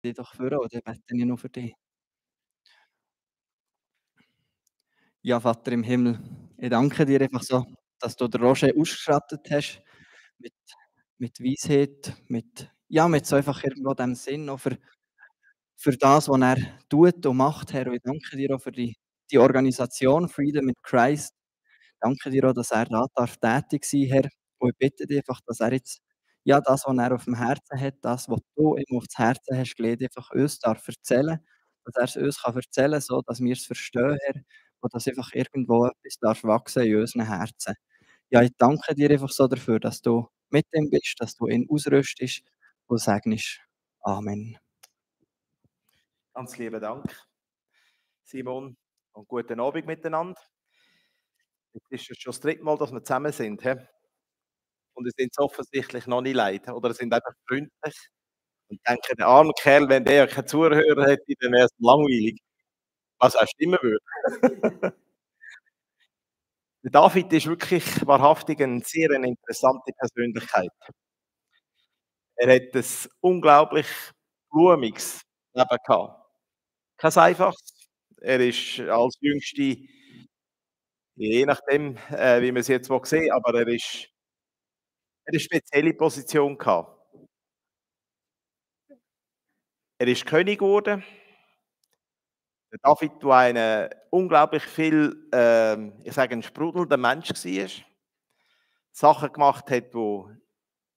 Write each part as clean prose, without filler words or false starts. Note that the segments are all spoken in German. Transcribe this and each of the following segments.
dich doch vor und dann bete ich noch für dich. Ja, Vater im Himmel, ich danke dir einfach so, dass du den Roger ausgestattet hast mit mit Weisheit, mit so einfach irgendwo dem Sinn auch für das, was er tut und macht, Herr. Und ich danke dir auch für die Organisation Freedom in Christ. Danke dir auch, dass er da tätig sein darf, Herr. Und ich bitte dich einfach, dass er jetzt, ja, das, was er auf dem Herzen hat, das, was du ihm aufs Herzen hast gelegt, einfach uns darf erzählen, dass er es uns kann erzählen, so dass wir es verstehen, Herr, und dass einfach irgendwo etwas darf wachsen in unseren Herzen. Ja, ich danke dir einfach so dafür, dass du mit ihm bist, dass du ihn ausrüstest und segnest. Amen. Ganz lieben Dank, Simon, und guten Abend miteinander. Jetzt ist es schon das dritte Mal, dass wir zusammen sind. He? Und es sind offensichtlich noch nicht leid, oder sind einfach freundlich und denken, der arme Kerl, wenn der keinen Zuhörer hätte, dann wäre es langweilig. Was auch stimmen würde. Der David ist wirklich wahrhaftig eine sehr interessante Persönlichkeit. Er hat ein unglaublich blumiges Leben gehabt. Kein einfaches. Er ist als Jüngste, je nachdem, wie man es jetzt sehen will, aber er hat eine spezielle Position gehabt. Er ist König geworden. Der David, der ein unglaublich viel, ich sage, ein sprudelnder Mensch war. Sachen gemacht hat, die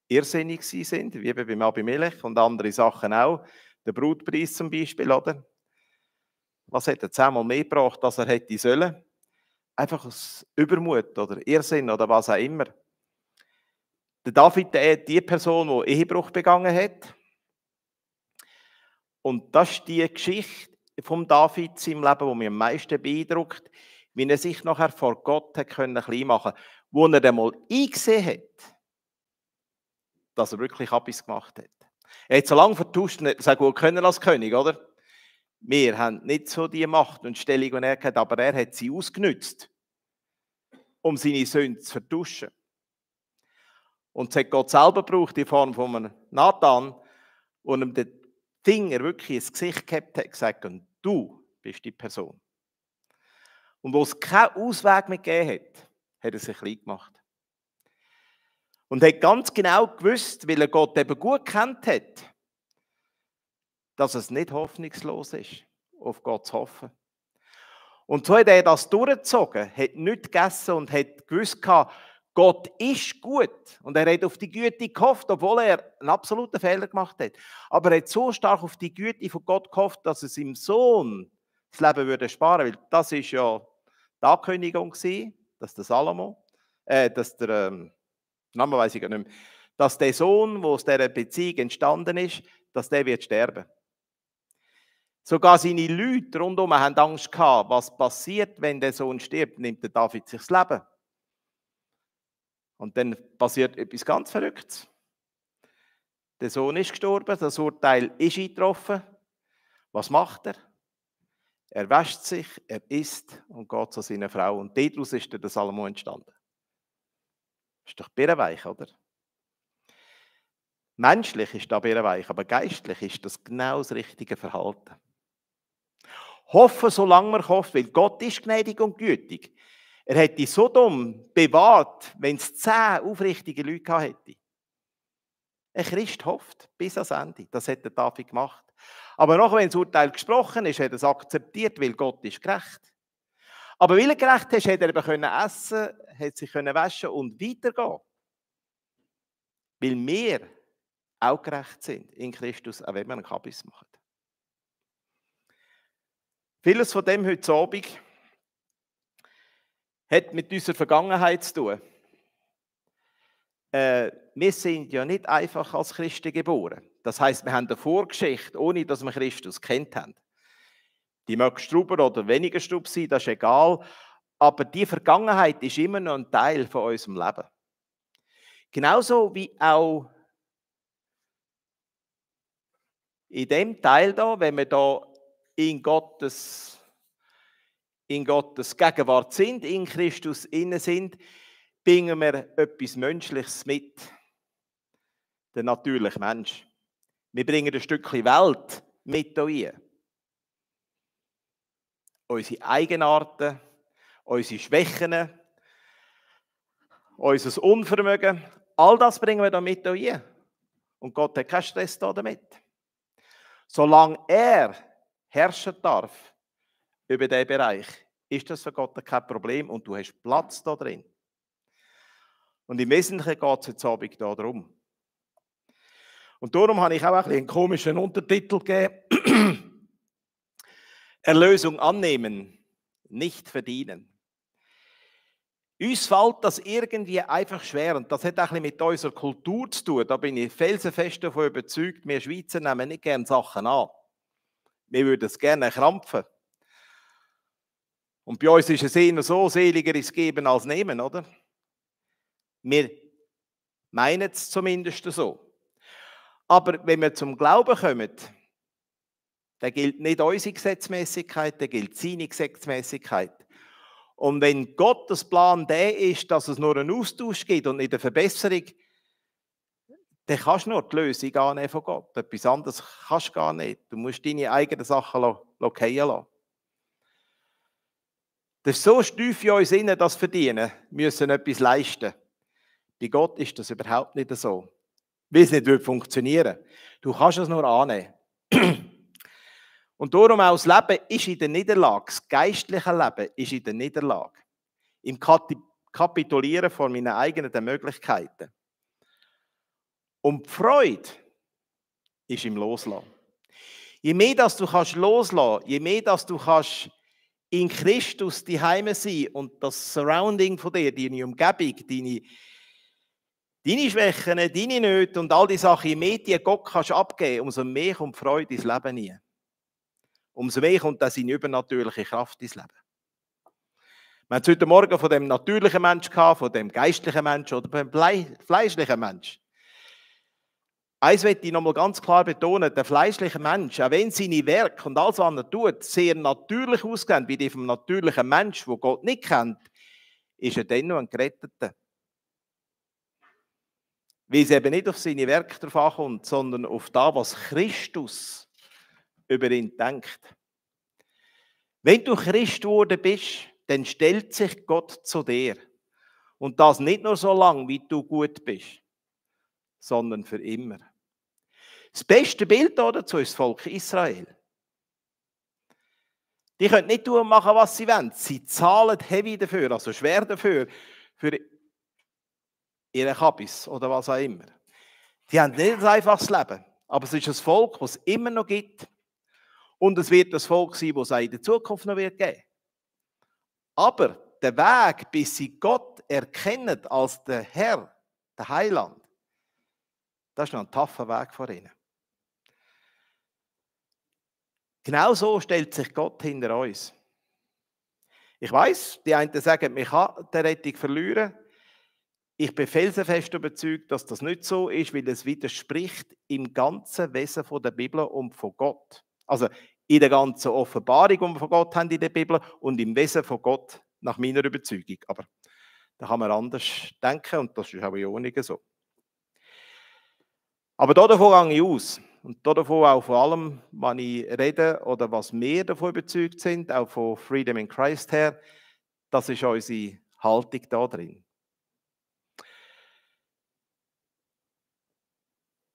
irrsinnig sind, wie eben beim Abimelech und andere Sachen auch. Der Brutpreis zum Beispiel, oder? Was hat er 10-mal mehr gebracht, als er hätte sollen? Einfach aus Übermut oder Irrsinn oder was auch immer. Der David, die Person, die Ehebruch begangen hat. Und das ist die Geschichte von David, seinem Leben, die mich am meisten beeindruckt, wie er sich nachher vor Gott hat klein machen konnte, wo er dann mal eingesehen hat, dass er wirklich etwas gemacht hat. Er hat so lange vertuscht und hat so gut können als König, oder? Wir haben nicht so die Macht und Stellung, die er hat, aber er hat sie ausgenützt, um seine Sünden zu vertuschen. Und es hat Gott selber gebraucht, in Form von einem Nathan, wo ihm den Finger wirklich ins Gesicht gehabt hat, gesagt, und du bist die Person. Und wo es keinen Ausweg mehr gegeben hat er sich klein gemacht. Und hat ganz genau gewusst, weil er Gott eben gut kennt hat, dass es nicht hoffnungslos ist, auf Gott zu hoffen. Und so hat er das durchgezogen, hat nichts gegessen und hat gewusst, Gott ist gut. Und er hat auf die Güte gehofft, obwohl er einen absoluten Fehler gemacht hat. Aber er hat so stark auf die Güte von Gott gehofft, dass er seinem Sohn das Leben würde sparen würde. Weil das war ja die Ankündigung, dass der Salomo, dass der, Name weiss ich gar nicht mehr, dass der Sohn, der aus dieser Beziehung entstanden ist, dass der wird sterben. Sogar seine Leute rundherum haben Angst gehabt, was passiert, wenn der Sohn stirbt, nimmt der David sich das Leben. Und dann passiert etwas ganz Verrücktes. Der Sohn ist gestorben, das Urteil ist eingetroffen. Was macht er? Er wäscht sich, er isst und geht zu seiner Frau. Und daraus ist der Salomo entstanden. Das ist doch birrenweich, oder? Menschlich ist das birrenweich, aber geistlich ist das genau das richtige Verhalten. Hoffen, solange man hofft, weil Gott ist gnädig und gütig. Er hätte Sodom bewahrt, wenn es 10 aufrichtige Leute gehabt hätte. Ein Christ hofft bis ans Ende. Das hat der David gemacht. Aber nachher, wenn das Urteil gesprochen ist, hat er es akzeptiert, weil Gott ist gerecht. Aber weil er gerecht ist, hat er eben essen, hat sich waschen und weitergehen. Weil wir auch gerecht sind in Christus, auch wenn wir einen Kabis machen. Vieles von dem heute Abend hat mit unserer Vergangenheit zu tun. Wir sind ja nicht einfach als Christen geboren. Das heisst, wir haben eine Vorgeschichte, ohne dass wir Christus kennt haben. Die mag struber oder weniger strub sein, das ist egal. Aber die Vergangenheit ist immer noch ein Teil von unserem Leben. Genauso wie auch in dem Teil da, wenn wir da in Gottes Gegenwart sind, in Christus innen sind, bringen wir etwas Menschliches mit. Der natürliche Mensch. Wir bringen ein Stückchen Welt mit euch. Unsere Eigenarten, unsere Schwächen, unser Unvermögen, all das bringen wir da mit euch. Und Gott hat keinen Stress damit. Solange er herrschen darf über diesen Bereich, ist das für Gott kein Problem und du hast Platz da drin. Und im Wesentlichen geht es heute Abend darum. Und darum habe ich auch einen komischen Untertitel gegeben. Erlösung annehmen, nicht verdienen. Uns fällt das irgendwie einfach schwer und das hat auch ein bisschen mit unserer Kultur zu tun. Da bin ich felsenfest davon überzeugt, wir Schweizer nehmen nicht gerne Sachen an. Wir würden es gerne krampfen. Und bei uns ist es eher so, seliger ist geben als nehmen, oder? Wir meinen es zumindest so. Aber wenn wir zum Glauben kommen, dann gilt nicht unsere Gesetzmäßigkeit, dann gilt seine Gesetzmäßigkeit. Und wenn Gottes Plan der ist, dass es nur einen Austausch gibt und nicht eine Verbesserung, dann kannst du nur die Lösung annehmen von Gott. Etwas anderes kannst du gar nicht. Du musst deine eigenen Sachen fallen lassen. Das ist so stief in uns drin, das Verdienen, wir müssen etwas leisten. Bei Gott ist das überhaupt nicht so. Weil es nicht funktionieren würde. Du kannst es nur annehmen. Und darum auch das Leben ist in der Niederlage, das geistliche Leben ist in der Niederlage. Im Kapitulieren von meinen eigenen Möglichkeiten. Und die Freude ist im Loslassen. Je mehr, dass du loslassen kannst, je mehr, dass du in Christus die Heime sein und das Surrounding von dir, deine Umgebung, deine Schwächen, deine Nöte und all die Sachen, je mehr die Gott kannst abgeben, umso mehr kommt Freude ins Leben rein. Umso mehr kommt das in übernatürliche Kraft ins Leben. Wir haben heute Morgen von dem natürlichen Mensch gehabt, von dem geistlichen Mensch oder vom fleischlichen Mensch. Eins möchte ich nochmal ganz klar betonen, der fleischliche Mensch, auch wenn seine Werke und alles, was er tut, sehr natürlich aussehen, wie die vom natürlichen Mensch, der Gott nicht kennt, ist er dennoch ein Geretteter. Weil es eben nicht auf seine Werke drauf ankommt, sondern auf das, was Christus über ihn denkt. Wenn du Christ geworden bist, dann stellt sich Gott zu dir. Und das nicht nur so lange, wie du gut bist, sondern für immer. Das beste Bild dazu ist das Volk Israel. Die können nicht tun und machen, was sie wollen. Sie zahlen heavy dafür, also schwer dafür, für ihre Kabis oder was auch immer. Die haben nicht ein einfaches Leben, aber es ist ein Volk, das es immer noch gibt. Und es wird das Volk sein, das es auch in der Zukunft noch geben wird. Aber der Weg, bis sie Gott erkennen als der Herr, der Heiland, das ist noch ein taffer Weg vor ihnen. Genau so stellt sich Gott hinter uns. Ich weiß, die einen sagen, man kann die Rettung verlieren. Ich bin felsenfest überzeugt, dass das nicht so ist, weil es widerspricht im ganzen Wesen von der Bibel und von Gott. Also in der ganzen Offenbarung, die wir von Gott haben in der Bibel und im Wesen von Gott, nach meiner Überzeugung. Aber da kann man anders denken und das ist aber ja auch nicht so. Aber davon gehe ich aus. Und davon auch vor allem, wenn ich rede oder was wir davon überzeugt sind, auch von Freedom in Christ her, das ist unsere Haltung da drin.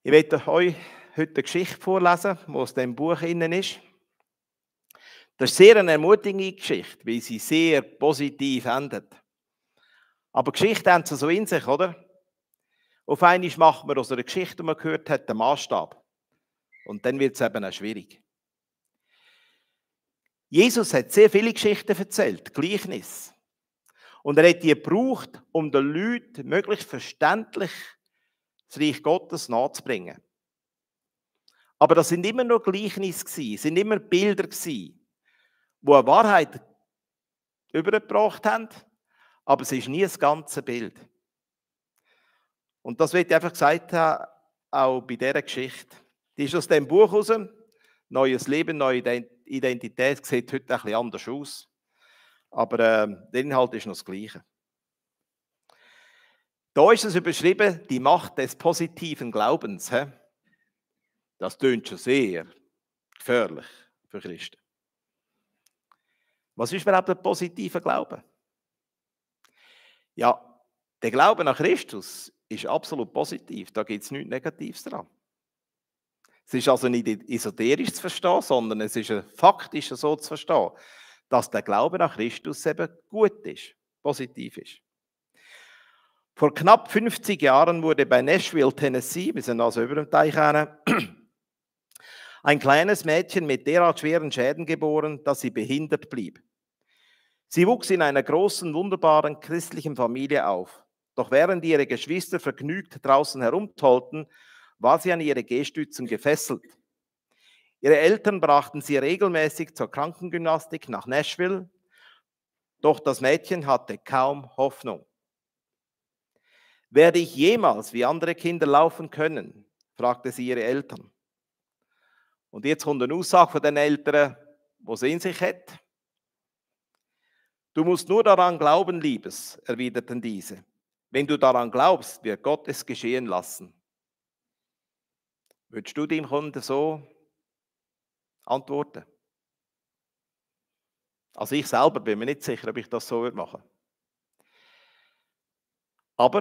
Ich werde euch heute eine Geschichte vorlesen, die aus diesem Buch innen ist. Das ist sehr eine ermutigende Geschichte, weil sie sehr positiv endet. Aber Geschichten haben sie so in sich, oder? Auf einmal macht man aus einer Geschichte, die man gehört hat, den Maßstab. Und dann wird es eben auch schwierig. Jesus hat sehr viele Geschichten erzählt, Gleichnis. Und er hat die gebraucht, um den Leuten möglichst verständlich das Reich Gottes nahezubringen. Aber das sind immer nur Gleichnisse gewesen, sind immer Bilder gewesen, die eine Wahrheit übergebracht haben, aber es ist nie das ganze Bild. Und das wird einfach gesagt haben, auch bei dieser Geschichte. Die ist aus dem Buch raus. Neues Leben, neue Identität, sieht heute ein bisschen anders aus. Aber der Inhalt ist noch das Gleiche. Da ist es überschrieben, die Macht des positiven Glaubens. Das tönt schon sehr gefährlich für Christen. Was ist überhaupt ein positiver Glaube? Ja, der Glaube an Christus ist absolut positiv. Da gibt es nichts Negatives dran. Es ist also nicht esoterisch zu verstehen, sondern es ist faktisch so zu verstehen, dass der Glaube an Christus eben gut ist, positiv ist. Vor knapp 50 Jahren wurde bei Nashville, Tennessee, wir sind also über dem Teich her, ein kleines Mädchen mit derart schweren Schäden geboren, dass sie behindert blieb. Sie wuchs in einer großen, wunderbaren christlichen Familie auf. Doch während ihre Geschwister vergnügt draußen herumtollten, war sie an ihre Gehstützen gefesselt. Ihre Eltern brachten sie regelmäßig zur Krankengymnastik nach Nashville, doch das Mädchen hatte kaum Hoffnung. Werde ich jemals wie andere Kinder laufen können? Fragte sie ihre Eltern. Und jetzt kommt eine Aussage von den Eltern, die sie in sich hat. Du musst nur daran glauben, Liebes, erwiderten diese. Wenn du daran glaubst, wird Gott es geschehen lassen. Würdest du dem Kunden so antworten? Also ich selber bin mir nicht sicher, ob ich das so machen würde. Aber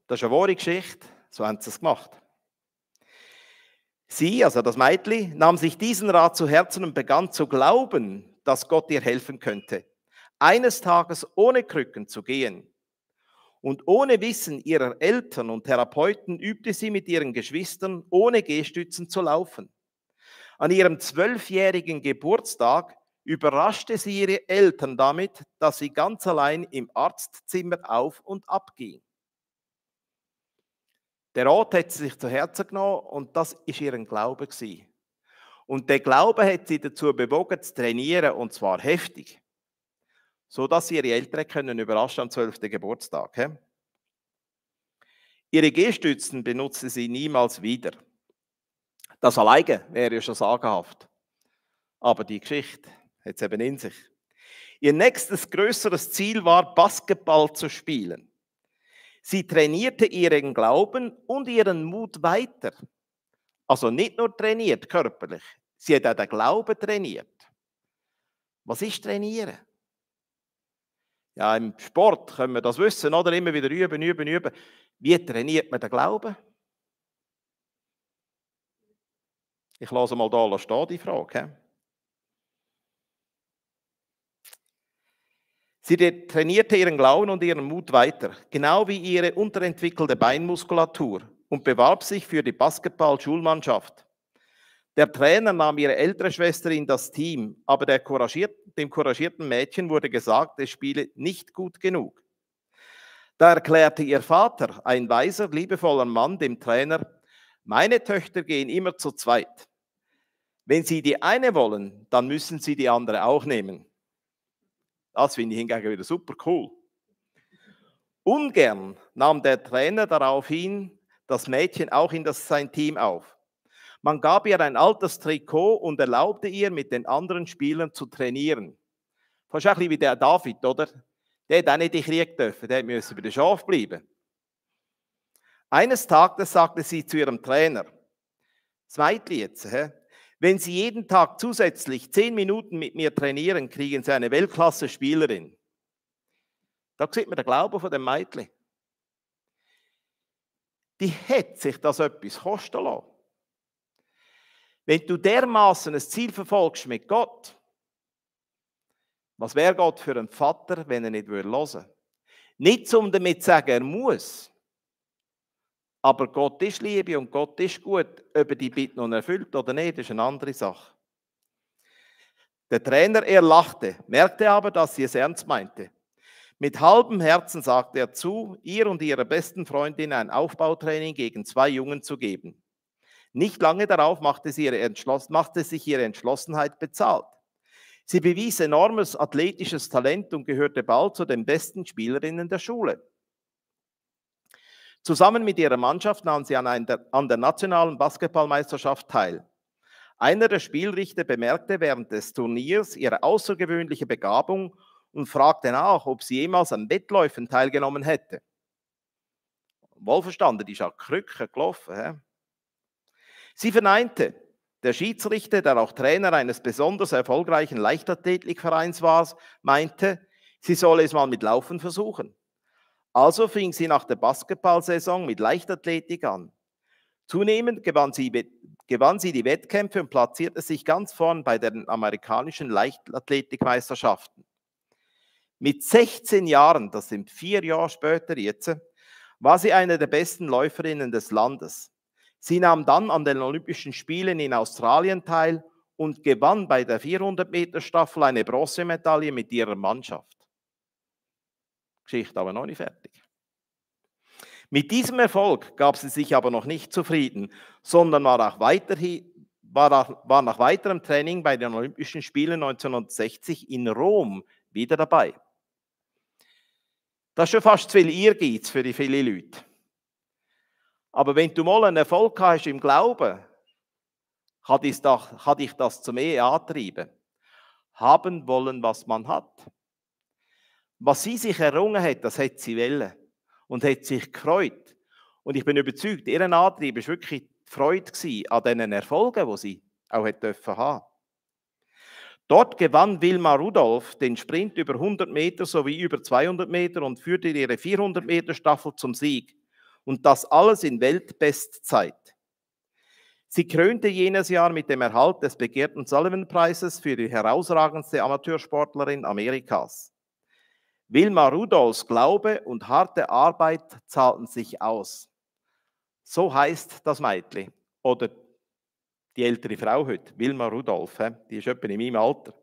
das ist eine wahre Geschichte, so haben sie es gemacht. Sie, also das Mädchen, nahm sich diesen Rat zu Herzen und begann zu glauben, dass Gott ihr helfen könnte, eines Tages ohne Krücken zu gehen. Und ohne Wissen ihrer Eltern und Therapeuten übte sie mit ihren Geschwistern ohne Gehstützen zu laufen. An ihrem 12-jährigen Geburtstag überraschte sie ihre Eltern damit, dass sie ganz allein im Arztzimmer auf und ab ging. Der Rat hat sie sich zu Herzen genommen und das war ihr Glaube gewesen. Und der Glaube hat sie dazu bewogen, zu trainieren, und zwar heftig, sodass sie ihre Eltern können überraschen am 12. Geburtstag. Ihre Gehstützen benutzte sie niemals wieder. Das alleine wäre ja schon sagenhaft. Aber die Geschichte hat es eben in sich. Ihr nächstes größeres Ziel war, Basketball zu spielen. Sie trainierte ihren Glauben und ihren Mut weiter. Also nicht nur trainiert körperlich, sie hat auch den Glauben trainiert. Was ist trainieren? Ja, im Sport können wir das wissen, oder? Immer wieder üben. Wie trainiert man den Glauben? Ich lasse mal da stehen, die Frage. Sie trainierte ihren Glauben und ihren Mut weiter, genau wie ihre unterentwickelte Beinmuskulatur, und bewarb sich für die Basketball-Schulmannschaft. Der Trainer nahm ihre ältere Schwester in das Team, aber dem couragierten Mädchen wurde gesagt, es spiele nicht gut genug. Da erklärte ihr Vater, ein weiser, liebevoller Mann, dem Trainer: Meine Töchter gehen immer zu zweit. Wenn sie die eine wollen, dann müssen sie die andere auch nehmen. Das finde ich hingegen wieder super cool. Ungern nahm der Trainer daraufhin das Mädchen auch in sein Team auf. Man gab ihr ein altes Trikot und erlaubte ihr, mit den anderen Spielern zu trainieren. Fast ein bisschen wie der David, oder? Der hat auch nicht in den Krieg dürfen, der musste bei den Schafen bleiben. Eines Tages sagte sie zu ihrem Trainer: Das Mädchen jetzt, wenn Sie jeden Tag zusätzlich 10 Minuten mit mir trainieren, kriegen Sie eine Weltklasse-Spielerin. Da sieht man den Glauben von dem Mädchen. Die hätte sich das etwas kosten lassen. Wenn du dermaßen ein Ziel verfolgst mit Gott, was wäre Gott für einen Vater, wenn er nicht hören würde? Nicht um damit zu sagen, er muss. Aber Gott ist Liebe und Gott ist gut. Ob er die Bitte nun erfüllt oder nicht, ist eine andere Sache. Der Trainer, er lachte, merkte aber, dass sie es ernst meinte. Mit halbem Herzen sagte er zu, ihr und ihrer besten Freundin ein Aufbautraining gegen 2 Jungen zu geben. Nicht lange darauf machte sich ihre Entschlossenheit bezahlt. Sie bewies enormes athletisches Talent und gehörte bald zu den besten Spielerinnen der Schule. Zusammen mit ihrer Mannschaft nahm sie an der nationalen Basketballmeisterschaft teil. Einer der Spielrichter bemerkte während des Turniers ihre außergewöhnliche Begabung und fragte nach, ob sie jemals an Wettläufen teilgenommen hätte. Wohlverstanden, die ist an Krücken gelaufen. Sie verneinte. Der Schiedsrichter, der auch Trainer eines besonders erfolgreichen Leichtathletikvereins war, meinte, sie solle es mal mit Laufen versuchen. Also fing sie nach der Basketballsaison mit Leichtathletik an. Zunehmend gewann sie die Wettkämpfe und platzierte sich ganz vorn bei den amerikanischen Leichtathletikmeisterschaften. Mit 16 Jahren, das sind 4 Jahre später jetzt, war sie eine der besten Läuferinnen des Landes. Sie nahm dann an den Olympischen Spielen in Australien teil und gewann bei der 400-Meter-Staffel eine Bronzemedaille mit ihrer Mannschaft. Geschichte aber noch nicht fertig. Mit diesem Erfolg gab sie sich aber noch nicht zufrieden, sondern war nach weiterem Training bei den Olympischen Spielen 1960 in Rom wieder dabei. Das ist schon fast zu viel Ehrgeiz für die vielen Leute. Aber wenn du mal einen Erfolg hast im Glauben, kann dich das zum Ehe antreiben. Haben wollen, was man hat. Was sie sich errungen hat, das hat sie wollen und hat sich gefreut. Und ich bin überzeugt, ihr Antrieb war wirklich die Freude an diesen Erfolgen, die sie auch haben durften. Dort gewann Wilma Rudolph den Sprint über 100 Meter sowie über 200 Meter und führte ihre 400-Meter-Staffel zum Sieg. Und das alles in Weltbestzeit. Sie krönte jenes Jahr mit dem Erhalt des begehrten Sullivan-Preises für die herausragendste Amateursportlerin Amerikas. Wilma Rudolphs Glaube und harte Arbeit zahlten sich aus. So heißt das Mädchen. Oder die ältere Frau heute, Wilma Rudolph, die ist etwa in meinem Alter.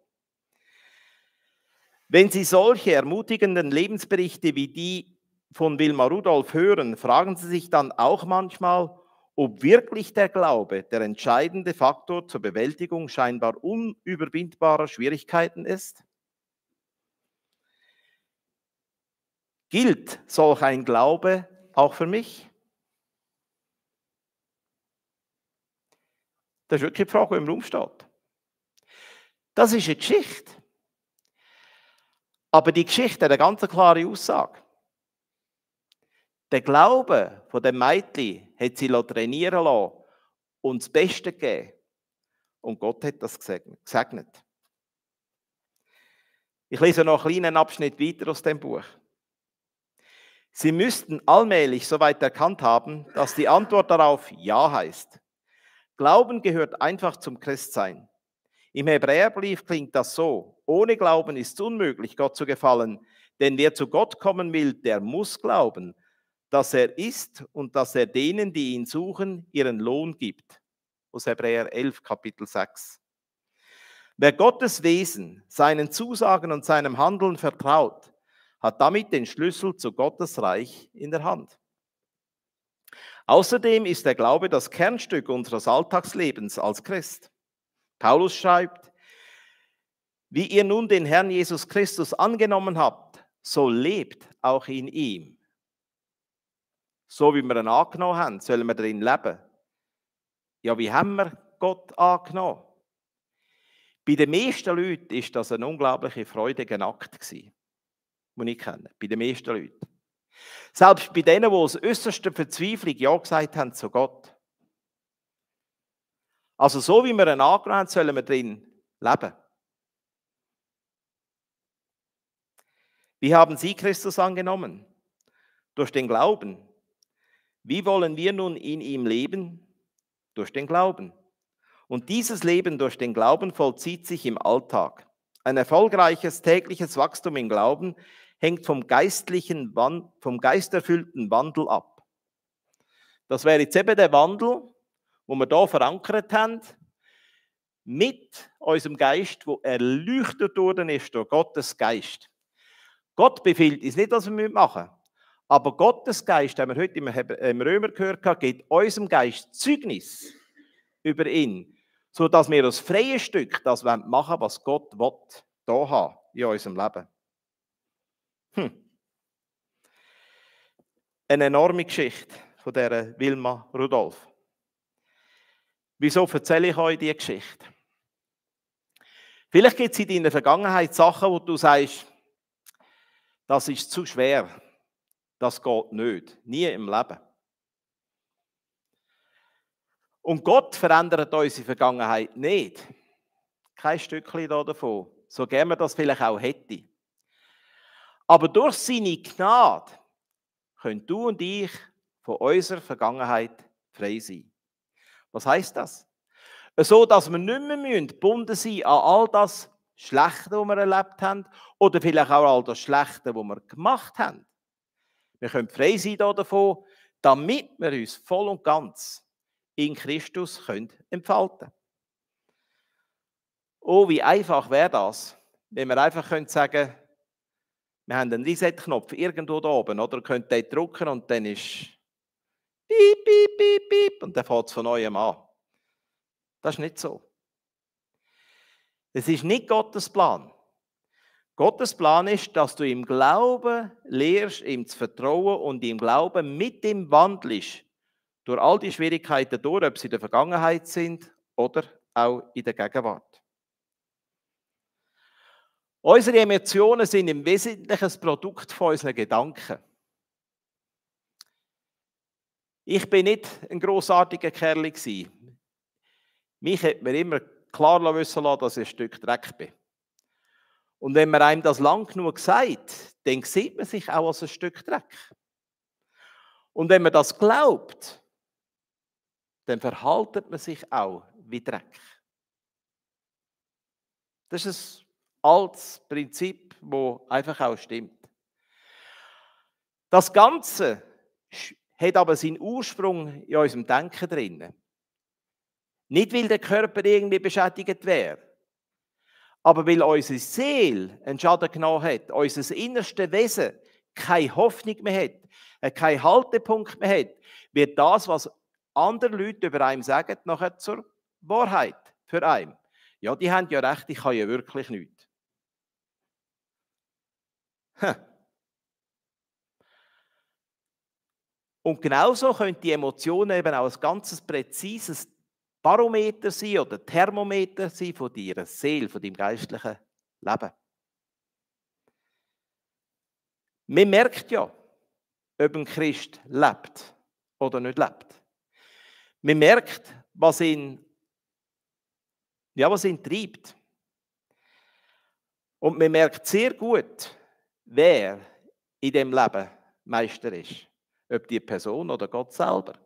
Wenn Sie solche ermutigenden Lebensberichte wie die von Wilma Rudolph hören, fragen Sie sich dann auch manchmal, ob wirklich der Glaube der entscheidende Faktor zur Bewältigung scheinbar unüberwindbarer Schwierigkeiten ist? Gilt solch ein Glaube auch für mich? Das ist wirklich die Frage, die im Raum steht. Das ist eine Geschichte. Aber die Geschichte hat eine ganz klare Aussage. Der Glaube von dem Mädchen hat sie trainieren lassen und das Beste gegeben. Und Gott hat das gesegnet. Ich lese noch einen kleinen Abschnitt weiter aus dem Buch. Sie müssten allmählich soweit erkannt haben, dass die Antwort darauf Ja heißt. Glauben gehört einfach zum Christsein. Im Hebräerbrief klingt das so: Ohne Glauben ist es unmöglich, Gott zu gefallen, denn wer zu Gott kommen will, der muss glauben, dass er ist und dass er denen, die ihn suchen, ihren Lohn gibt. Aus Hebräer 11, Kapitel 6. Wer Gottes Wesen, seinen Zusagen und seinem Handeln vertraut, hat damit den Schlüssel zu Gottes Reich in der Hand. Außerdem ist der Glaube das Kernstück unseres Alltagslebens als Christ. Paulus schreibt: Wie ihr nun den Herrn Jesus Christus angenommen habt, so lebt auch in ihm. So wie wir ihn angenommen haben, sollen wir darin leben. Ja, wie haben wir Gott angenommen? Bei den meisten Leuten war das eine unglaubliche freudige Akt, den ich kenne. Bei den meisten Leuten. Selbst bei denen, die aus äußerster Verzweiflung Ja gesagt haben zu Gott. Also so wie wir ihn angenommen haben, sollen wir darin leben. Wie haben Sie Christus angenommen? Durch den Glauben. Wie wollen wir nun in ihm leben? Durch den Glauben. Und dieses Leben durch den Glauben vollzieht sich im Alltag. Ein erfolgreiches tägliches Wachstum im Glauben hängt vom geisterfüllten Wandel ab. Das wäre jetzt eben der Wandel, wo wir hier verankert haben, mit unserem Geist, wo erleuchtet worden ist durch Gottes Geist. Gott befiehlt uns nicht, was wir machen müssen. Aber Gottes Geist, den wir heute im Römer gehört haben, gibt unserem Geist Zeugnis über ihn, sodass wir aus freien Stück das machen wollen, was Gott hier haben in unserem Leben. Eine enorme Geschichte von dieser Wilma Rudolph. Wieso erzähle ich euch diese Geschichte? Vielleicht gibt es in deiner Vergangenheit Sachen, wo du sagst, das ist zu schwer. Das geht nicht. Nie im Leben. Und Gott verändert unsere Vergangenheit nicht. Kein Stückchen davon. So gern man das vielleicht auch hätte. Aber durch seine Gnade können du und ich von unserer Vergangenheit frei sein. Was heisst das? So, dass wir nicht mehr gebunden sein an all das Schlechte, das wir erlebt haben, oder vielleicht auch all das Schlechte, was wir gemacht haben. Wir können frei sein davon, damit wir uns voll und ganz in Christus entfalten können. Oh, wie einfach wäre das, wenn wir einfach sagen können, wir haben einen Reset-Knopf irgendwo da oben, oder? Ihr könnt den drücken und dann ist piep, piep, piep, piep und dann fängt es von neuem an. Das ist nicht so. Es ist nicht Gottes Plan. Gottes Plan ist, dass du im Glauben lernst, ihm zu vertrauen und im Glauben mit ihm wandelst. Durch all die Schwierigkeiten durch, ob sie in der Vergangenheit sind oder auch in der Gegenwart. Unsere Emotionen sind im Wesentlichen ein Produkt von unseren Gedanken. Ich bin nicht ein grossartiger Kerl gewesen. Mich hat mir immer klar wissen lassen, dass ich ein Stück Dreck bin. Und wenn man einem das lang genug sagt, dann sieht man sich auch als ein Stück Dreck. Und wenn man das glaubt, dann verhaltet man sich auch wie Dreck. Das ist ein altes Prinzip, das einfach auch stimmt. Das Ganze hat aber seinen Ursprung in unserem Denken drin. Nicht, weil der Körper irgendwie beschädigt wäre, aber weil unsere Seele einen Schaden genommen hat, unser innerstes Wesen keine Hoffnung mehr hat, keinen Haltepunkt mehr hat, wird das, was andere Leute über einen sagen, nachher zur Wahrheit für einen. Ja, die haben ja recht, ich kann ja wirklich nichts. Und genauso können die Emotionen eben auch ein ganz präzises Barometer sein oder Thermometer sein von deiner Seele, von deinem geistlichen Leben. Man merkt ja, ob ein Christ lebt oder nicht lebt. Man merkt, was ihn treibt. Und man merkt sehr gut, wer in dem Leben Meister ist. Ob die Person oder Gott selber.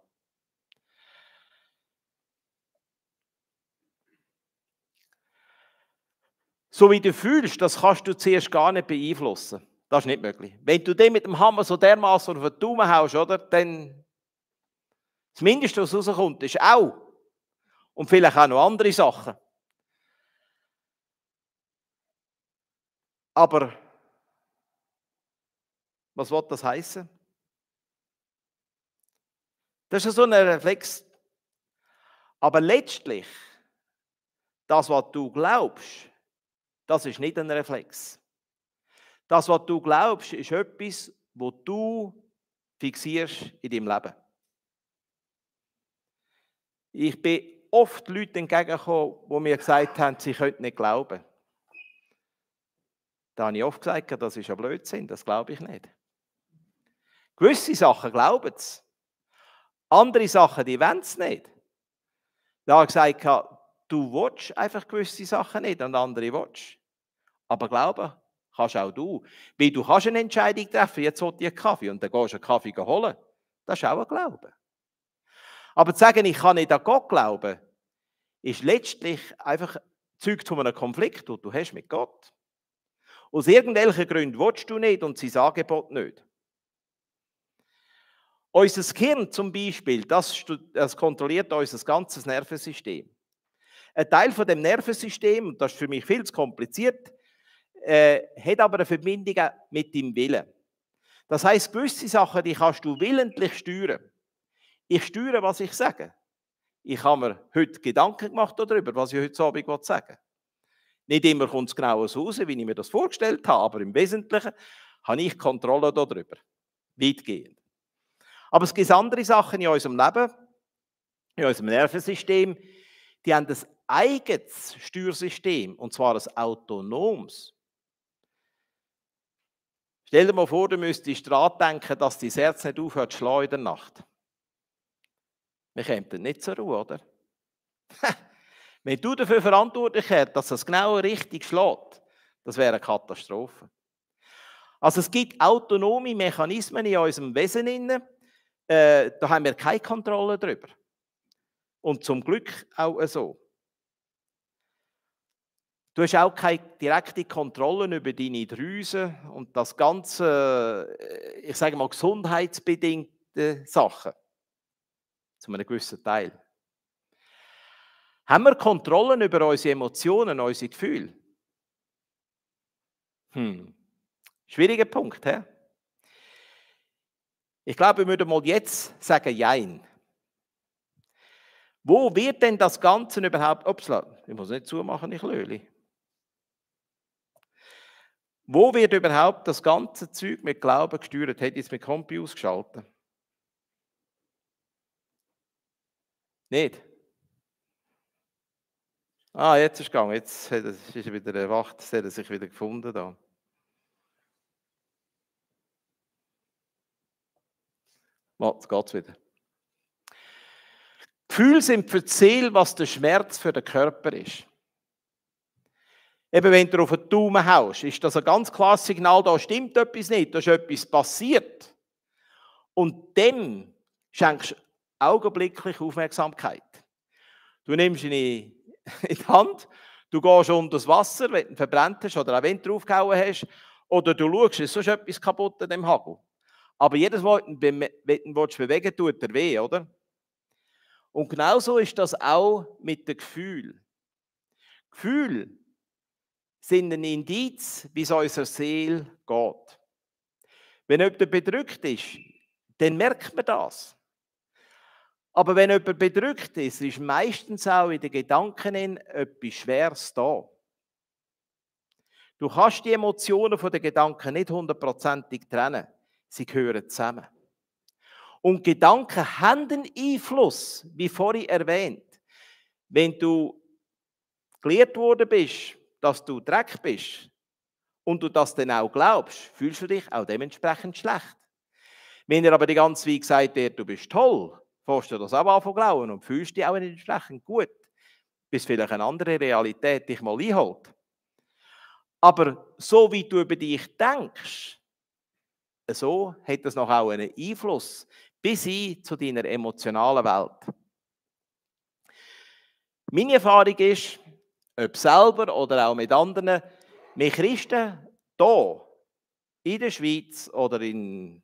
So wie du fühlst, das kannst du zuerst gar nicht beeinflussen. Das ist nicht möglich. Wenn du den mit dem Hammer so dermaßen auf den Daumen haust, oder, dann das Mindeste, was rauskommt, ist auch. Und vielleicht auch noch andere Sachen. Aber was will das heißen? Das ist so ein Reflex. Aber letztlich, das, was du glaubst, das ist nicht ein Reflex. Das, was du glaubst, ist etwas, was du fixierst in deinem Leben. Ich bin oft Leuten entgegengekommen, die mir gesagt haben, sie könnten nicht glauben. Da habe ich oft gesagt, das ist ja Blödsinn, das glaube ich nicht. Gewisse Sachen glauben es. Andere Sachen, die wollen es nicht. Da habe ich gesagt, du willst einfach gewisse Sachen nicht und andere willst. Aber glauben kannst auch du. Weil du kannst eine Entscheidung treffen, jetzt will ich einen Kaffee und dann gehst du einen Kaffee holen. Das ist auch ein Glauben. Aber zu sagen, ich kann nicht an Gott glauben, ist letztlich einfach zeugt von einem Konflikt, den du hast mit Gott. Aus irgendwelchen Gründen willst du nicht und sein Angebot nicht. Unser Gehirn zum Beispiel, das kontrolliert unser ganzes Nervensystem. Ein Teil von dem Nervensystem, und das ist für mich viel zu kompliziert, hat aber eine Verbindung mit deinem Willen. Das heisst, gewisse Sachen, die kannst du willentlich steuern. Ich steuere, was ich sage. Ich habe mir heute Gedanken gemacht darüber, was ich heute Abend sagen will. Nicht immer kommt es genau so raus, wie ich mir das vorgestellt habe, aber im Wesentlichen habe ich Kontrolle darüber. Weitgehend. Aber es gibt andere Sachen in unserem Leben, in unserem Nervensystem, die haben ein eigenes Steuersystem, und zwar ein autonomes. Stell dir mal vor, du müsstest daran denken, dass dein Herz nicht aufhört zu schlagen in der Nacht. Wir kämen dann nicht zur Ruhe, oder? Wenn du dafür verantwortlich wärst, dass das genau richtig schlägt, das wäre eine Katastrophe. Also es gibt autonome Mechanismen in unserem Wesen inne, da haben wir keine Kontrolle drüber. Und zum Glück auch so. Du hast auch keine direkte Kontrolle über deine Drüsen und das ganze, ich sage mal, gesundheitsbedingte Sachen. Zu einem gewissen Teil. Haben wir Kontrollen über unsere Emotionen, unsere Gefühle? Schwieriger Punkt, hä? Ich glaube, wir würden mal jetzt sagen, jein. Wo wird denn das Ganze überhaupt, ich muss nicht zumachen, ich löhle. Wo wird überhaupt das ganze Zeug mit Glauben gesteuert? Hätte ich es mit Kompi ausgeschaltet? Nicht? Ah, jetzt ist es gegangen. Jetzt ist er wieder erwacht. Jetzt hat er sich wieder gefunden da. Jetzt geht es wieder. Gefühle sind für die Seele, was der Schmerz für den Körper ist. Eben, wenn du auf den Daumen haust, ist das ein ganz klares Signal, da stimmt etwas nicht, da ist etwas passiert. Und dem schenkst du augenblicklich Aufmerksamkeit. Du nimmst ihn in die Hand, du gehst unter das Wasser, wenn du ihn verbrannt hast oder auch wenn du draufgehauen hast, oder du schaust, ist sonst etwas kaputt an dem Hagel. Aber jedes Mal, wenn du ihn bewegen, tut er weh, oder? Und genauso ist das auch mit dem Gefühl. Gefühle sind ein Indiz, wie es unserer Seele geht. Wenn jemand bedrückt ist, dann merkt man das. Aber wenn jemand bedrückt ist meistens auch in den Gedanken etwas Schweres da. Du kannst die Emotionen von den Gedanken nicht 100%ig trennen. Sie gehören zusammen. Und Gedanken haben einen Einfluss, wie vorhin erwähnt. Wenn du gelehrt worden bist, dass du Dreck bist und du das dann auch glaubst, fühlst du dich auch dementsprechend schlecht. Wenn dir aber die ganze Zeit gesagt wird, du bist toll, fährst du das auch an von glauben und fühlst dich auch entsprechend gut, bis vielleicht eine andere Realität dich mal einholt. Aber so wie du über dich denkst, so hat das noch auch einen Einfluss bis hin zu deiner emotionalen Welt. Meine Erfahrung ist, ob selber oder auch mit anderen, wir Christen hier in der Schweiz oder in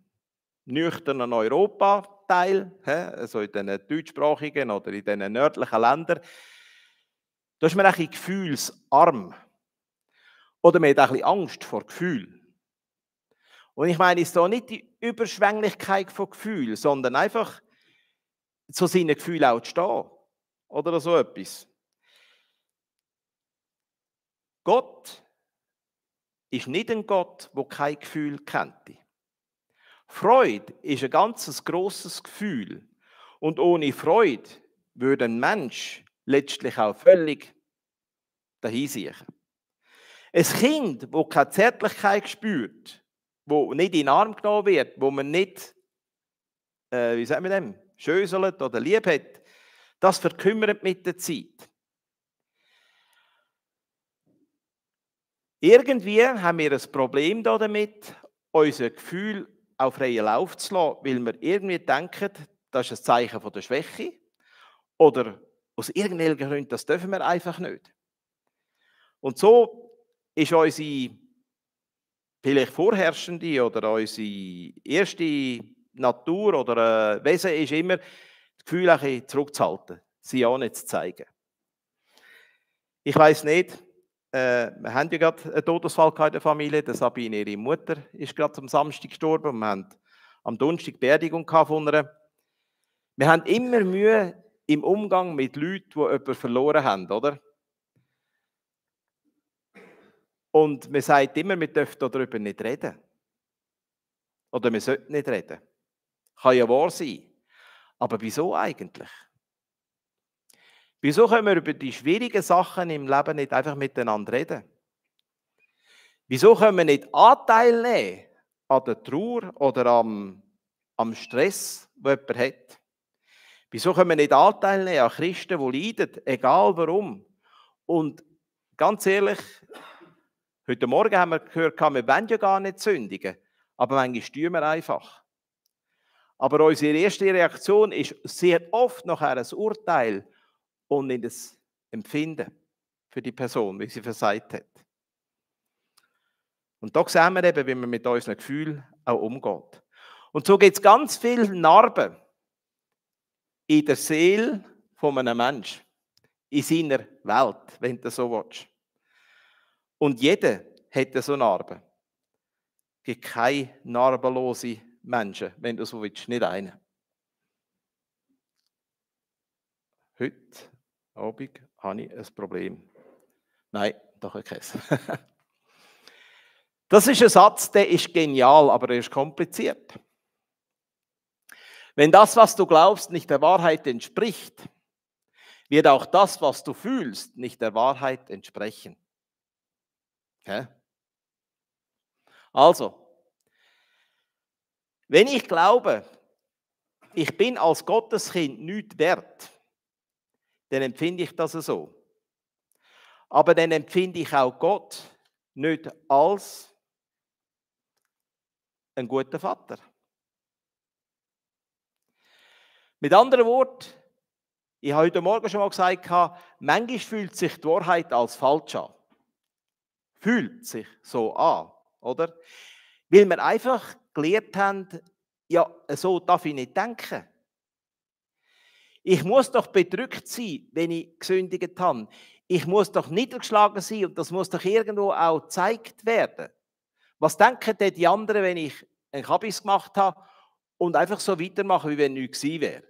nüchternen Europa-Teil, also in den deutschsprachigen oder in den nördlichen Ländern, da ist man ein bisschen gefühlsarm. Oder man hat ein bisschen Angst vor Gefühl. Und ich meine, es ist so nicht die Überschwänglichkeit von Gefühl, sondern einfach zu seinen Gefühlen auch zu stehen. Oder so etwas. Gott ist nicht ein Gott, der kein Gefühl kennt. Freude ist ein ganz grosses Gefühl. Und ohne Freude würde ein Mensch letztlich auch völlig dahinsiechen. Ein Kind, das keine Zärtlichkeit spürt, das nicht in den Arm genommen wird, wo man nicht, wie sagt man dem, schöselt oder lieb hat, das verkümmert mit der Zeit. Irgendwie haben wir ein Problem damit, unser Gefühl auf freien Lauf zu lassen, weil wir irgendwie denken, das ist ein Zeichen von der Schwäche oder aus irgendwelchen Gründen, das dürfen wir einfach nicht. Und so ist unsere vielleicht vorherrschende oder unsere erste Natur oder Wesen ist immer, das Gefühl ein bisschen zurückzuhalten, sie auch nicht zu zeigen. Ich weiss nicht, wir haben ja gerade einen Todesfall in der Familie. Der Sabine, ihre Mutter, ist gerade am Samstag gestorben und wir haben am Donnerstag die Beerdigung von ihr. Wir haben immer Mühe im Umgang mit Leuten, die jemanden verloren haben, oder? Und man sagt immer, wir dürfen darüber nicht reden. Oder wir sollten nicht reden. Kann ja wahr sein. Aber wieso eigentlich? Wieso können wir über die schwierigen Sachen im Leben nicht einfach miteinander reden? Wieso können wir nicht Anteil nehmen an der Trauer oder am Stress, den jemand hat? Wieso können wir nicht Anteil nehmen an Christen, die leiden, egal warum? Und ganz ehrlich, heute Morgen haben wir gehört, wir wollen ja gar nicht sündigen, aber manchmal tun wir einfach. Aber unsere erste Reaktion ist sehr oft nachher ein Urteil und nicht das Empfinden für die Person, wie sie versagt hat. Und da sehen wir eben, wie man mit unseren Gefühlen auch umgeht. Und so gibt es ganz viele Narben in der Seele von einem Menschen, in seiner Welt, wenn du so willst. Und jeder hat so Narben. Es gibt keine narbenlosen Menschen, wenn du so willst, nicht einen. Heute Abend habe ich ein Problem. Nein, doch keins. Das ist ein Satz, der ist genial, aber er ist kompliziert. Wenn das, was du glaubst, nicht der Wahrheit entspricht, wird auch das, was du fühlst, nicht der Wahrheit entsprechen. Also, wenn ich glaube, ich bin als Gotteskind nichts wert, dann empfinde ich das so. Aber dann empfinde ich auch Gott nicht als ein guter Vater. Mit anderen Worten, ich habe heute Morgen schon mal gesagt, manchmal fühlt sich die Wahrheit als falsch an. Fühlt sich so an, oder? Weil wir einfach gelernt haben, ja, so darf ich nicht denken. Ich muss doch bedrückt sein, wenn ich gesündigt habe. Ich muss doch niedergeschlagen sein und das muss doch irgendwo auch gezeigt werden. Was denken denn die anderen, wenn ich einen Kabis gemacht habe und einfach so weitermache, wie wenn nichts gewesen wäre?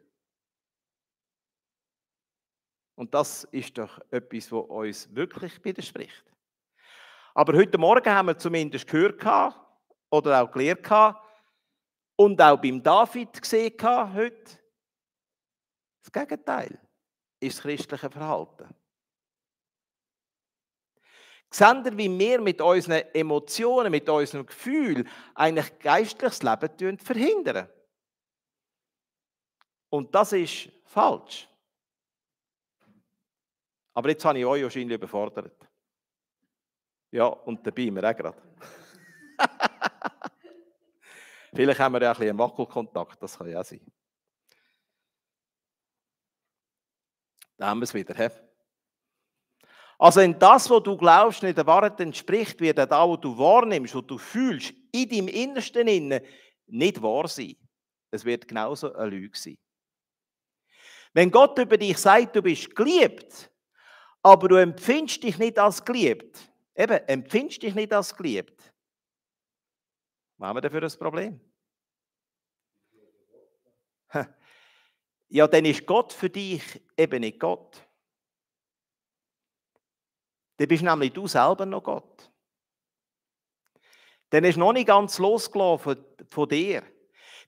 Und das ist doch etwas, was uns wirklich widerspricht. Aber heute Morgen haben wir zumindest gehört oder auch gelernt und auch beim David gesehen heute, das Gegenteil ist das christliche Verhalten. Seht ihr, wie wir mit unseren Emotionen, mit unserem Gefühl eigentlich geistliches Leben verhindern? Und das ist falsch. Aber jetzt habe ich euch wahrscheinlich überfordert. Ja, und dabei wir auch gerade. Vielleicht haben wir ja ein bisschen einen Wackelkontakt, das kann ja auch sein. Da haben wir es wieder. He? Also wenn das, was du glaubst, nicht der Wahrheit entspricht, wird auch das, was du wahrnimmst, was du fühlst, in deinem Innersten innen, nicht wahr sein. Es wird genauso eine Lüge sein. Wenn Gott über dich sagt, du bist geliebt, aber du empfindest dich nicht als geliebt, empfindest dich nicht als geliebt, was haben wir denn für ein Problem? Ja, dann ist Gott für dich eben nicht Gott. Dann bist nämlich du selber noch Gott. Dann hast du noch nicht ganz losgelassen von dir.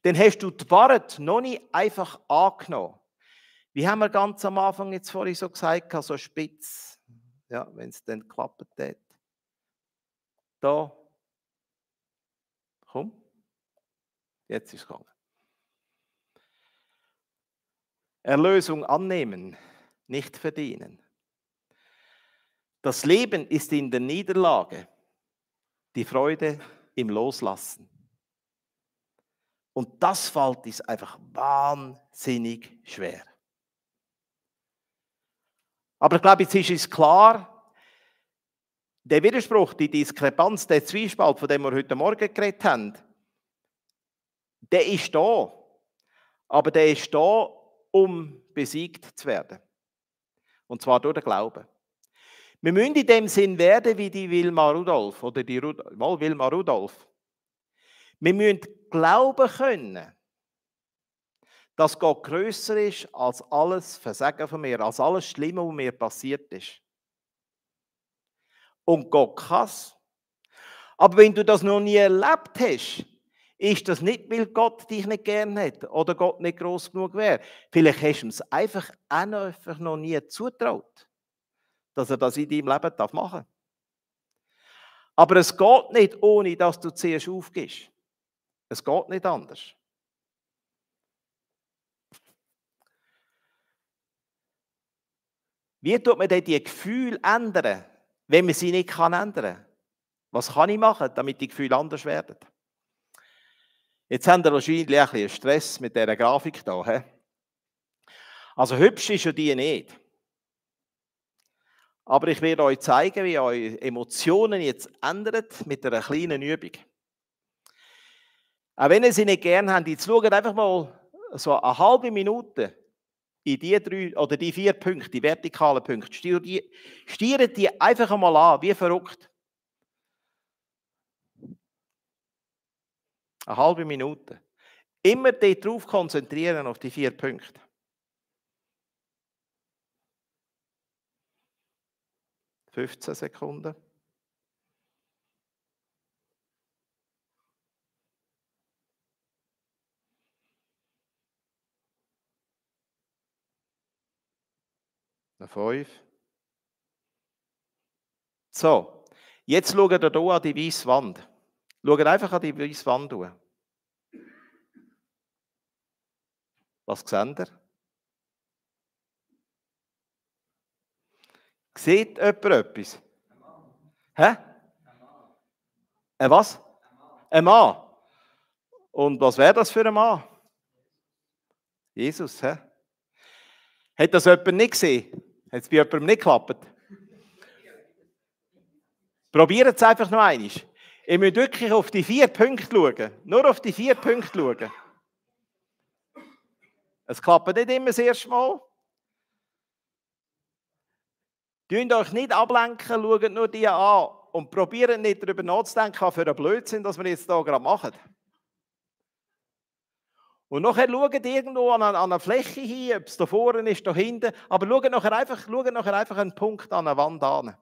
Dann hast du die Wahrheit noch nicht einfach angenommen. Wie haben wir ganz am Anfang jetzt vorhin so gesagt, so spitz, ja, wenn es dann klappt hat. Da, komm, jetzt ist es gegangen. Erlösung annehmen, nicht verdienen. Das Leben ist in der Niederlage, die Freude im Loslassen. Und das fällt uns einfach wahnsinnig schwer. Aber ich glaube, jetzt ist es klar, der Widerspruch, die Diskrepanz, der Zwiespalt, von dem wir heute Morgen geredet haben, der ist da. Aber der ist da, um besiegt zu werden. Und zwar durch den Glauben. Wir müssen in dem Sinn werden wie die Wilma Rudolph oder die Wilma Rudolph. Wir müssen glauben können, dass Gott grösser ist als alles Versagen von mir, als alles Schlimme, was mir passiert ist. Und Gott kann es. Aber wenn du das noch nie erlebt hast, ist das nicht, weil Gott dich nicht gern hat oder Gott nicht gross genug wäre. Vielleicht hast du es einfach noch nie zutraut, dass er das in deinem Leben machen darf. Aber es geht nicht, ohne dass du zuerst aufgibst. Es geht nicht anders. Wie tut man denn die Gefühle ändern, wenn man sie nicht ändern kann? Was kann ich machen, damit die Gefühle anders werden? Jetzt haben wir wahrscheinlich ein bisschen Stress mit dieser Grafik hier. He? Also hübsch ist ja die nicht. Aber ich werde euch zeigen, wie eure Emotionen jetzt ändern mit einer kleinen Übung. Auch wenn ihr sie nicht gerne habt, jetzt schaut einfach mal so eine halbe Minute in die 3 oder die 4 Punkte, die vertikalen Punkte. Stiert die einfach einmal an, wie verrückt. Eine halbe Minute. Immer darauf konzentrieren, auf die 4 Punkte. ...15 Sekunden. Noch 5. So, jetzt schaut ihr hier an die weiße Wand. Schaut einfach an die weiße Wand an. Was seht ihr? Sieht jemand etwas? Hä? Ein was? Ein Mann. Und was wäre das für ein Mann? Jesus, hä? Hat das jemand nicht gesehen? Hat es bei jemandem nicht geklappt? Probiert es einfach noch einmal. Ihr müsst wirklich auf die 4 Punkte schauen. Nur auf die 4 Punkte schauen. Es klappt nicht immer das erste Mal. Dünnt euch nicht ablenken, schaut nur die an und probiert nicht darüber nachzudenken, was für ein Blödsinn, dass wir jetzt hier gerade machen. Und nachher schaut irgendwo an einer Fläche hin, ob es da vorne ist, da hinten, aber schaut nachher einfach einen Punkt an der Wand an.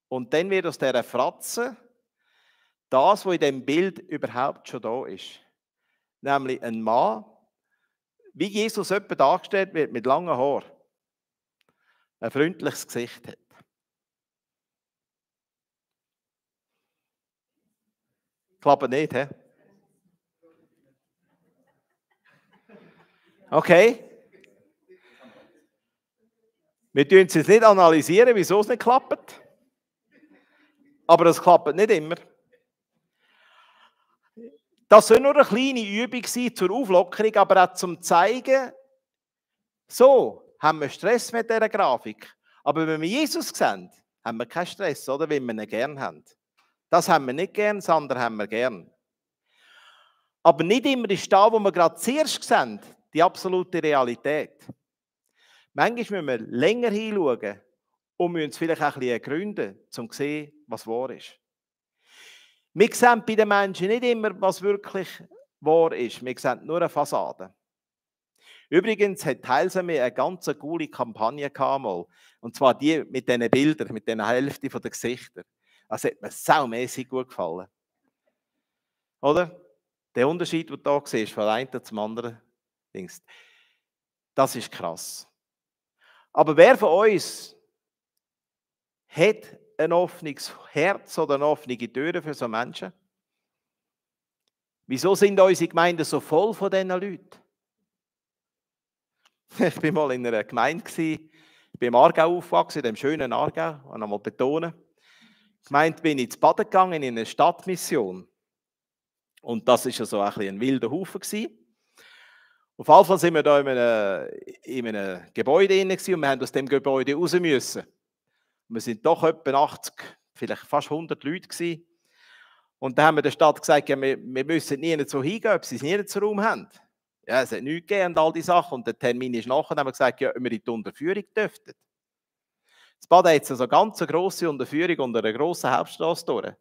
Und dann wird aus dieser Fratze das, was in diesem Bild überhaupt schon da ist. Nämlich ein Mann, wie Jesus etwa dargestellt wird, mit langen Haaren. Ein freundliches Gesicht hat. Klappt nicht, hä? Okay. Wir tun es jetzt nicht analysieren, wieso es nicht klappt. Aber es klappt nicht immer. Das soll nur eine kleine Übung sein zur Auflockerung, aber auch zum Zeigen, so haben wir Stress mit dieser Grafik. Aber wenn wir Jesus sehen, haben wir keinen Stress, oder? Weil wir ihn gerne haben. Das haben wir nicht gern, das andere haben wir gern. Aber nicht immer ist da, wo wir gerade zuerst sehen, die absolute Realität. Manchmal müssen wir länger hinschauen und müssen es vielleicht auch ein bisschen ergründen, um zu sehen, was wahr ist. Wir sehen bei den Menschen nicht immer, was wirklich wahr ist. Wir sehen nur eine Fassade. Übrigens hat Heilsame eine ganz coole Kampagne gehabt, und zwar die mit diesen Bildern, mit dieser Hälfte der Gesichter. Das hat mir saumässig gut gefallen. Oder? Der Unterschied, den du hier siehst, von einem zum anderen, das ist krass. Aber wer von uns hat ein offenes Herz oder eine offene Tür für so Menschen? Wieso sind unsere Gemeinden so voll von diesen Leuten? Ich war mal in einer Gemeinde, ich bin im Aargau aufgewachsen, in dem schönen Aargau, und einmal betonen. Gemeint bin ich ins Baden gegangen in eine Stadtmission. Und das war ja so ein wilder Haufen. Auf jeden Fall sind wir da in einem Gebäude drin und wir haben aus dem Gebäude raus müssen. Wir sind doch etwa 80, vielleicht fast 100 Leute gewesen. Und dann haben wir der Stadt gesagt, ja, wir müssen nie so hingehen, ob sie nie so Raum haben. Ja, es hat nichts gegeben und all die Sachen. Und der Termin ist nachher, dann haben wir gesagt, ja, ob wir in die Unterführung dürften. Das Bad hat so eine ganz grosse Unterführung unter einer grossen Hauptstrasse durch.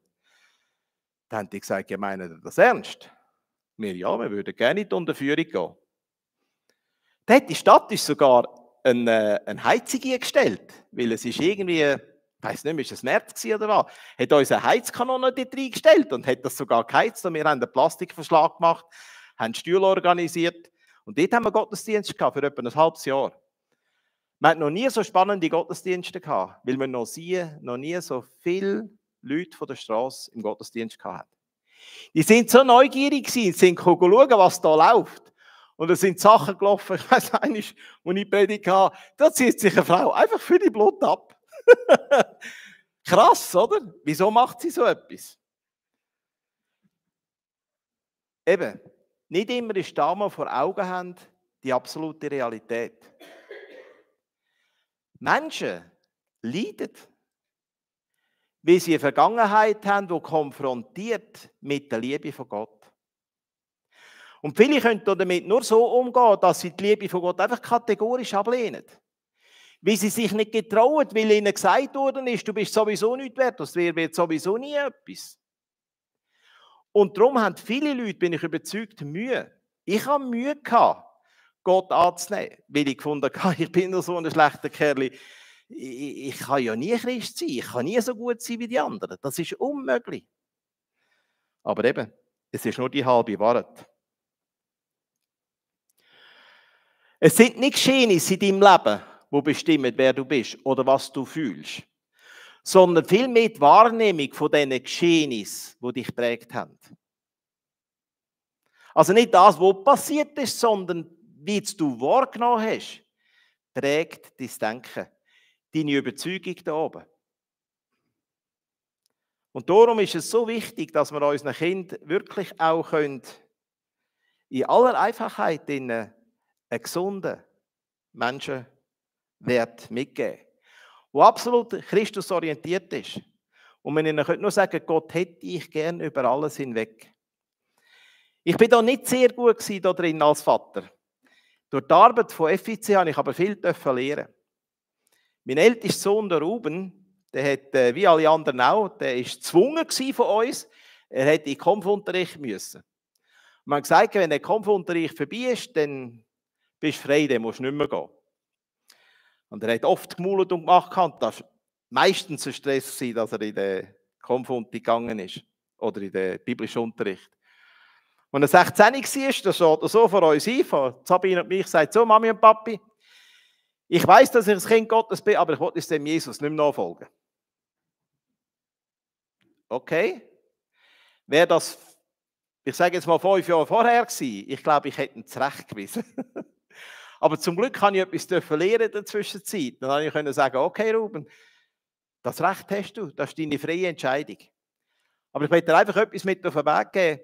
Dann haben die gesagt, ja, meinen Sie das ernst? Wir würden gerne in die Unterführung gehen. Dann hat die Stadt ist sogar eine Heizung eingestellt, weil es ist irgendwie, ich weiss nicht mehr, ist es März oder was, hat uns eine Heizkanone dort reingestellt und hat das sogar geheizt. Und wir haben einen Plastikverschlag gemacht, haben Stühle organisiert und dort haben wir Gottesdienst gehabt für etwa ein halbes Jahr. Wir hatten noch nie so spannende Gottesdienste gehabt, weil wir noch nie so viele Leute von der Straße im Gottesdienst hatten. Die sind so neugierig gewesen, sind schauen, was da läuft. Und es sind Sachen gelaufen, ich weiss nicht, wo ich predigt habe, da zieht sich eine Frau einfach für die Blut ab. Krass, oder? Wieso macht sie so etwas? Eben, nicht immer ist da, was wir vor Augen haben, die absolute Realität. Menschen leiden, weil sie eine Vergangenheit haben, die konfrontiert mit der Liebe von Gott. Und viele können damit nur so umgehen, dass sie die Liebe von Gott einfach kategorisch ablehnen. Weil sie sich nicht getrauen, weil ihnen gesagt worden ist, du bist sowieso nicht wert, das wird sowieso nie etwas. Und darum haben viele Leute, bin ich überzeugt, Mühe. Ich habe Mühe gehabt, Gott anzunehmen, weil ich gefunden habe, ich bin nur so ein schlechter Kerl. Ich kann ja nie Christ sein, ich kann nie so gut sein wie die anderen. Das ist unmöglich. Aber eben, es ist nur die halbe Wahrheit. Es sind nicht Geschehnisse in deinem Leben, die bestimmen, wer du bist oder was du fühlst, sondern vielmehr die Wahrnehmung von diesen Geschehnissen, die dich geprägt haben. Also nicht das, was passiert ist, sondern wie du wahrgenommen hast, prägt dein Denken, deine Überzeugung da oben. Und darum ist es so wichtig, dass wir unseren Kindern wirklich auch in aller Einfachheit einen gesunden Menschenwert mitgeben, der absolut Christusorientiert ist. Und man ihnen nur sagen, Gott hätte ich gern über alles hinweg. Ich bin da nicht sehr gut da drin als Vater. Durch die Arbeit von FIC habe ich aber viel lernen. Mein ältester Sohn, der Ruben, der hat, wie alle anderen auch, der war gezwungen von uns, er hätte in den Kampfunterricht müssen. Man hat gesagt, wenn der Kampfunterricht vorbei ist, dann bist du frei, dann musst du nicht mehr gehen. Und er hat oft gemault und gemacht, und das war meistens ein Stress, dass er in den Kampfunterricht gegangen ist oder in den biblischen Unterricht. Als er 16 war, das steht so vor uns ein, von Sabine und mich, sagt so, Mami und Papi, ich weiß, dass ich das Kind Gottes bin, aber ich will dem Jesus nicht mehr nachfolgen. Okay. Wäre das, ich sage jetzt mal 5 Jahre vorher gewesen, ich glaube, ich hätte ihn zurechtgewiesen. Aber zum Glück kann ich etwas lernen in der Zwischenzeit. Dann konnte ich sagen, okay Ruben, das Recht hast du, das ist deine freie Entscheidung. Aber ich möchte dir einfach etwas mit auf den Weg geben.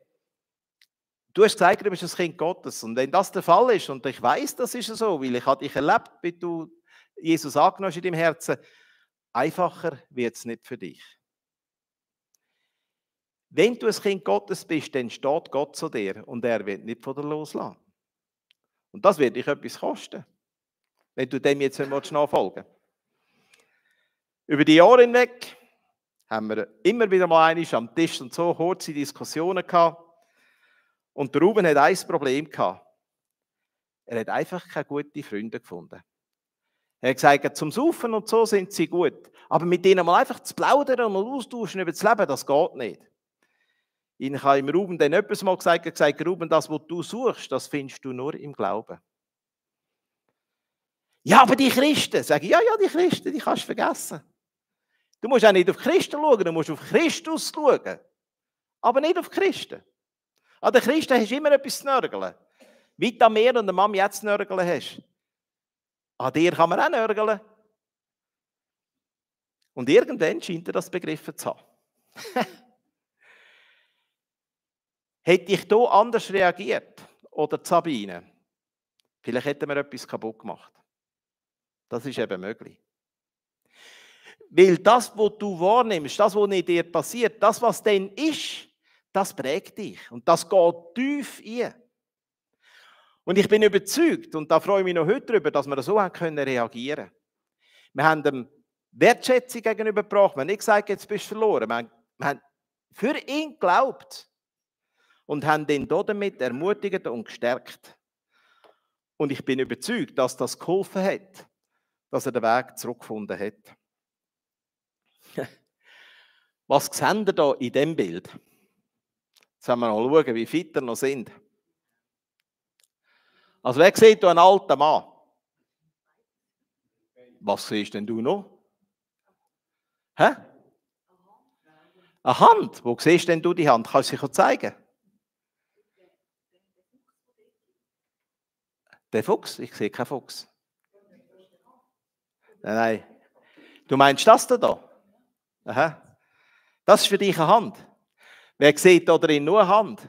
Du hast gesagt, du bist das Kind Gottes. Und wenn das der Fall ist, und ich weiß, das ist so, weil ich habe dich erlebt, wie du Jesus angenommen hast in deinem Herzen, einfacher wird es nicht für dich. Wenn du ein Kind Gottes bist, dann steht Gott zu dir und er wird nicht von dir loslassen. Und das wird dich etwas kosten, wenn du dem jetzt nachfolgen willst. Über die Jahre hinweg haben wir immer wieder mal am Tisch und so kurze Diskussionen gehabt. Und der Ruben hat ein Problem gehabt. Er hat einfach keine guten Freunde gefunden. Er hat gesagt, zum Saufen und so sind sie gut. Aber mit denen mal einfach zu plaudern und mal austauschen über das Leben, das geht nicht. Ich habe im Ruben dann etwas mal gesagt, Ruben, das, was du suchst, das findest du nur im Glauben. Ja, aber die Christen, sage ich, ja, die Christen, die kannst du vergessen. Du musst auch nicht auf Christen schauen, du musst auf Christus schauen. Aber nicht auf Christen. An den Christen hast du immer etwas zu nörgeln. Wie du an mir und der Mami jetzt zu nörgeln hast. An dir kann man auch nörgeln. Und irgendwann scheint er das begriffen zu haben. Hätte ich hier anders reagiert, oder Sabine, vielleicht hätten wir etwas kaputt gemacht. Das ist eben möglich. Weil das, was du wahrnimmst, das, was in dir passiert, das, was dann ist, das prägt dich. Und das geht tief ein. Und ich bin überzeugt, und da freue ich mich noch heute darüber, dass wir so reagieren können. Wir haben ihm Wertschätzung gegenübergebracht. Wir haben nicht gesagt, jetzt bist du verloren. Wir haben für ihn geglaubt. Und haben ihn damit ermutigt und gestärkt. Und ich bin überzeugt, dass das geholfen hat, dass er den Weg zurückgefunden hat. Was sehen wir da in diesem Bild? Jetzt wollen wir mal schauen, wie fit wir noch sind. Also wer sieht da einen alten Mann? Was siehst denn du noch? Hä? Eine Hand? Wo siehst denn du die Hand? Kannst du sie zeigen? Der Fuchs? Ich sehe keinen Fuchs. Nein. Du meinst das da? Aha. Das ist für dich eine Hand. Wer sieht da drin nur eine Hand?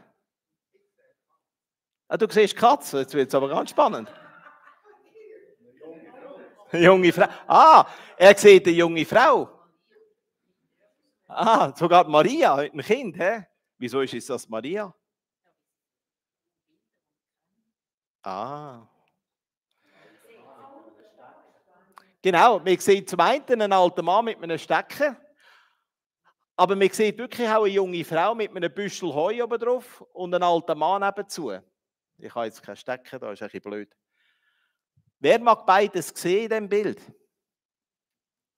Ah, du siehst Katze, jetzt wird es aber ganz spannend. Eine junge Frau. Ah, er sieht eine junge Frau. Ah, sogar Maria, ein Kind. Hä? Wieso ist das Maria? Ah. Genau, man sieht zum einen einen alten Mann mit einem Stecken, aber man sieht wirklich auch eine junge Frau mit einem Büschel Heu oben drauf und einen alten Mann nebenzu. Ich habe jetzt keinen Stecken, da ist ein bisschen blöd. Wer mag beides sehen in diesem Bild?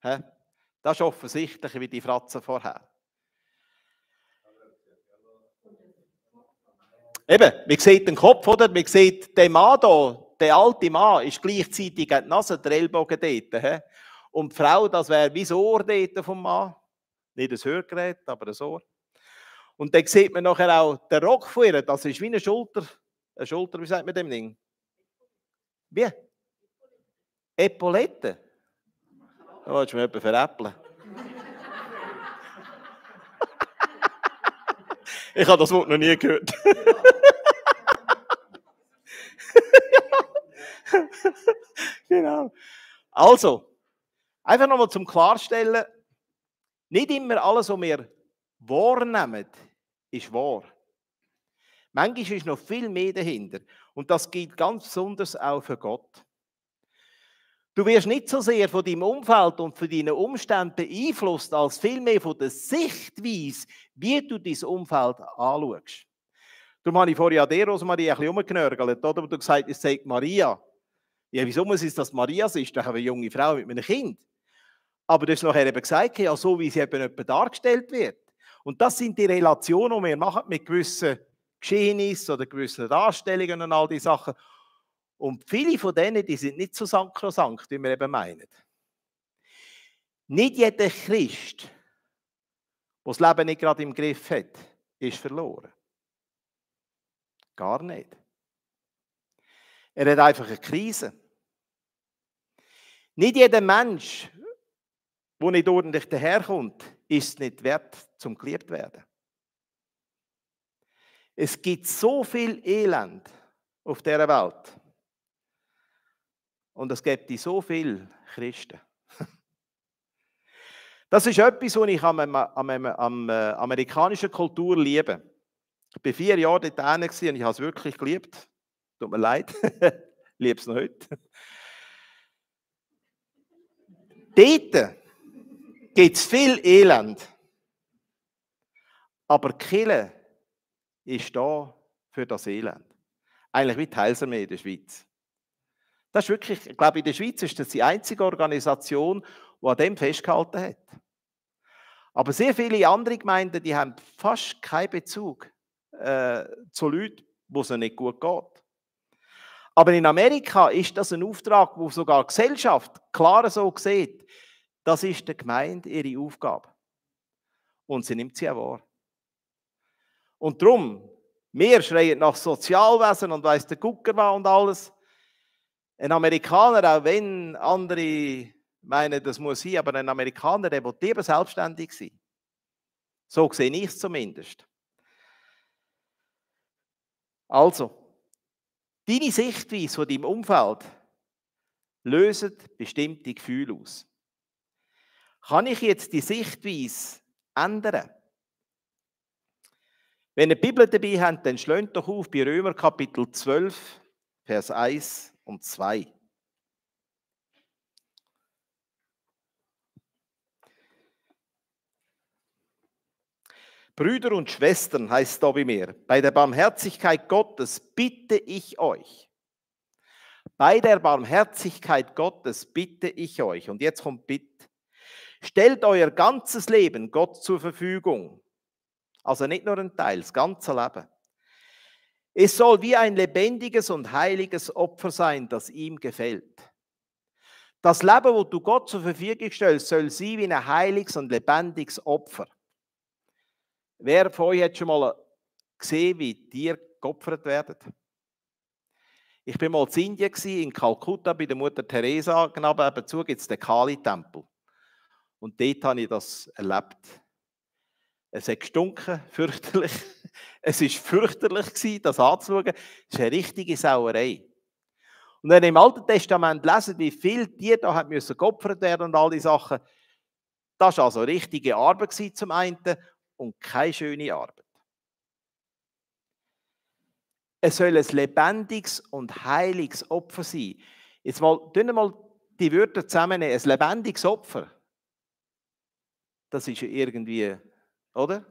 Hä? Das ist offensichtlich wie die Fratze vorher. Eben, man sieht den Kopf, oder? Man sieht den Mann hier, der alte Mann, ist gleichzeitig die Nase, der Ellbogen dort. He? Und die Frau, das wäre wie das Ohr dort vom Mann. Nicht ein Hörgerät, aber ein Ohr. Und dann sieht man nachher auch den Rock von ihr, das ist wie eine Schulter, wie sagt man dem Ding? Wie? Epaulette. Da willst du mir jemanden veräppeln. Ich habe das Wort noch nie gehört. Genau. Also, einfach nochmal zum Klarstellen, nicht immer alles, was wir wahrnehmen, ist wahr. Manchmal ist noch viel mehr dahinter. Und das gilt ganz besonders auch für Gott. Du wirst nicht so sehr von deinem Umfeld und von deinen Umständen beeinflusst, als vielmehr von der Sichtweise, wie du dein Umfeld anschaust. Darum habe ich vorhin an dir, Rosmarie, ein bisschen rumgenörgelt, oder? Wo du gesagt hast, es sagt Maria. Ja, wieso muss es das Maria sein? Ist doch eine junge Frau mit einem Kind. Aber du hast nachher eben gesagt, ja, so wie sie eben dargestellt wird. Und das sind die Relationen, die wir machen mit gewissen Geschehnissen oder gewissen Darstellungen und all diese Sachen. Und viele von denen, die sind nicht so sankrosankt, wie wir eben meinen. Nicht jeder Christ, der das Leben nicht gerade im Griff hat, ist verloren. Gar nicht. Er hat einfach eine Krise. Nicht jeder Mensch, der nicht ordentlich daherkommt, ist nicht wert, zum geliebt zu werden. Es gibt so viel Elend auf dieser Welt. Und es gibt so viele Christen. Das ist etwas, was ich an amerikanischen Kultur liebe. Ich war 4 Jahre dort und ich habe es wirklich geliebt. Tut mir leid, ich liebe es noch heute. Dort gibt es viel Elend. Aber die Kirche ist da für das Elend. Eigentlich wie die Heilsarmee in der Schweiz. Das ist wirklich, ich glaube, in der Schweiz ist das die einzige Organisation, die an dem festgehalten hat. Aber sehr viele andere Gemeinden, die haben fast keinen Bezug zu Leuten, wo es nicht gut geht. Aber in Amerika ist das ein Auftrag, wo sogar die Gesellschaft klar so sieht, das ist der Gemeinde ihre Aufgabe. Und sie nimmt sie auch wahr. Und darum, wir schreien nach Sozialwesen und weiss der Gucker was und alles. Ein Amerikaner, auch wenn andere meinen, das muss sein, aber ein Amerikaner, der will lieber selbstständig sein. So sehe ich es zumindest. Also, deine Sichtweise von deinem Umfeld löst bestimmte Gefühle aus. Kann ich jetzt die Sichtweise ändern? Wenn ihr die Bibel dabei habt, dann schlägt doch auf bei Römer Kapitel 12, Vers 1 und 2. Brüder und Schwestern, heißt es da bei mir, bei der Barmherzigkeit Gottes bitte ich euch. Bei der Barmherzigkeit Gottes bitte ich euch. Und jetzt kommt Bitte. Stellt euer ganzes Leben Gott zur Verfügung. Also nicht nur ein Teil, das ganze Leben. Es soll wie ein lebendiges und heiliges Opfer sein, das ihm gefällt. Das Leben, das du Gott zur Verfügung stellst, soll sein wie ein heiliges und lebendiges Opfer. Wer von euch hat schon mal gesehen, wie Tiere geopfert werden? Ich war mal in Indien, in Kalkutta, bei der Mutter Teresa. Genau nebenzu gibt es den Kali-Tempel. Und dort habe ich das erlebt. Es hat gestunken, fürchterlich. Es war fürchterlich, das anzuschauen. Es ist eine richtige Sauerei. Und wenn ihr im Alten Testament lesen, wie viele Tiere da haben müssen geopfert werden und all die Sachen, das war also richtige Arbeit zum einen und keine schöne Arbeit. Es soll ein lebendiges und heiliges Opfer sein. Jetzt mal die Wörter zusammennehmen. Ein lebendiges Opfer, das ist ja irgendwie, oder?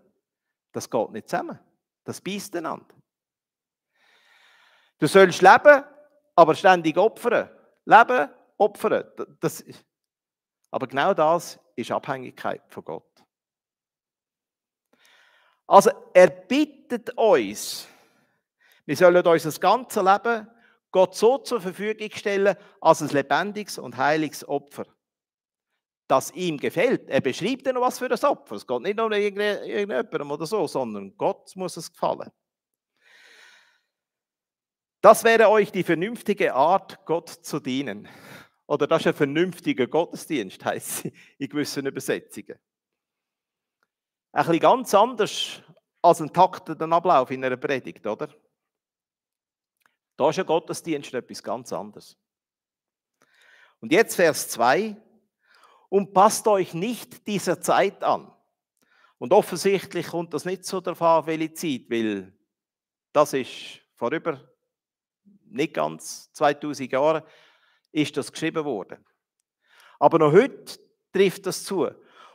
Das geht nicht zusammen. Das beißt einander. Du sollst leben, aber ständig opfern. Leben, opfern. Aber genau das ist Abhängigkeit von Gott. Also er bittet uns, wir sollen uns das ganze Leben Gott so zur Verfügung stellen, als ein lebendiges und heiliges Opfer, das ihm gefällt. Er beschreibt ja noch was für das Opfer. Es geht nicht nur um irgendjemandem oder so, sondern Gott muss es gefallen. Das wäre euch die vernünftige Art, Gott zu dienen. Oder das ist ein vernünftiger Gottesdienst, heisst es in gewissen Übersetzungen. Ein bisschen ganz anders als ein taktender Ablauf in einer Predigt, oder? Da ist ein Gottesdienst etwas ganz anderes. Und jetzt Vers 2. Und passt euch nicht dieser Zeit an. Und offensichtlich kommt das nicht so darauf an, welche Zeit, weil das ist vorüber nicht ganz 2000 Jahren ist das geschrieben worden. Aber noch heute trifft das zu.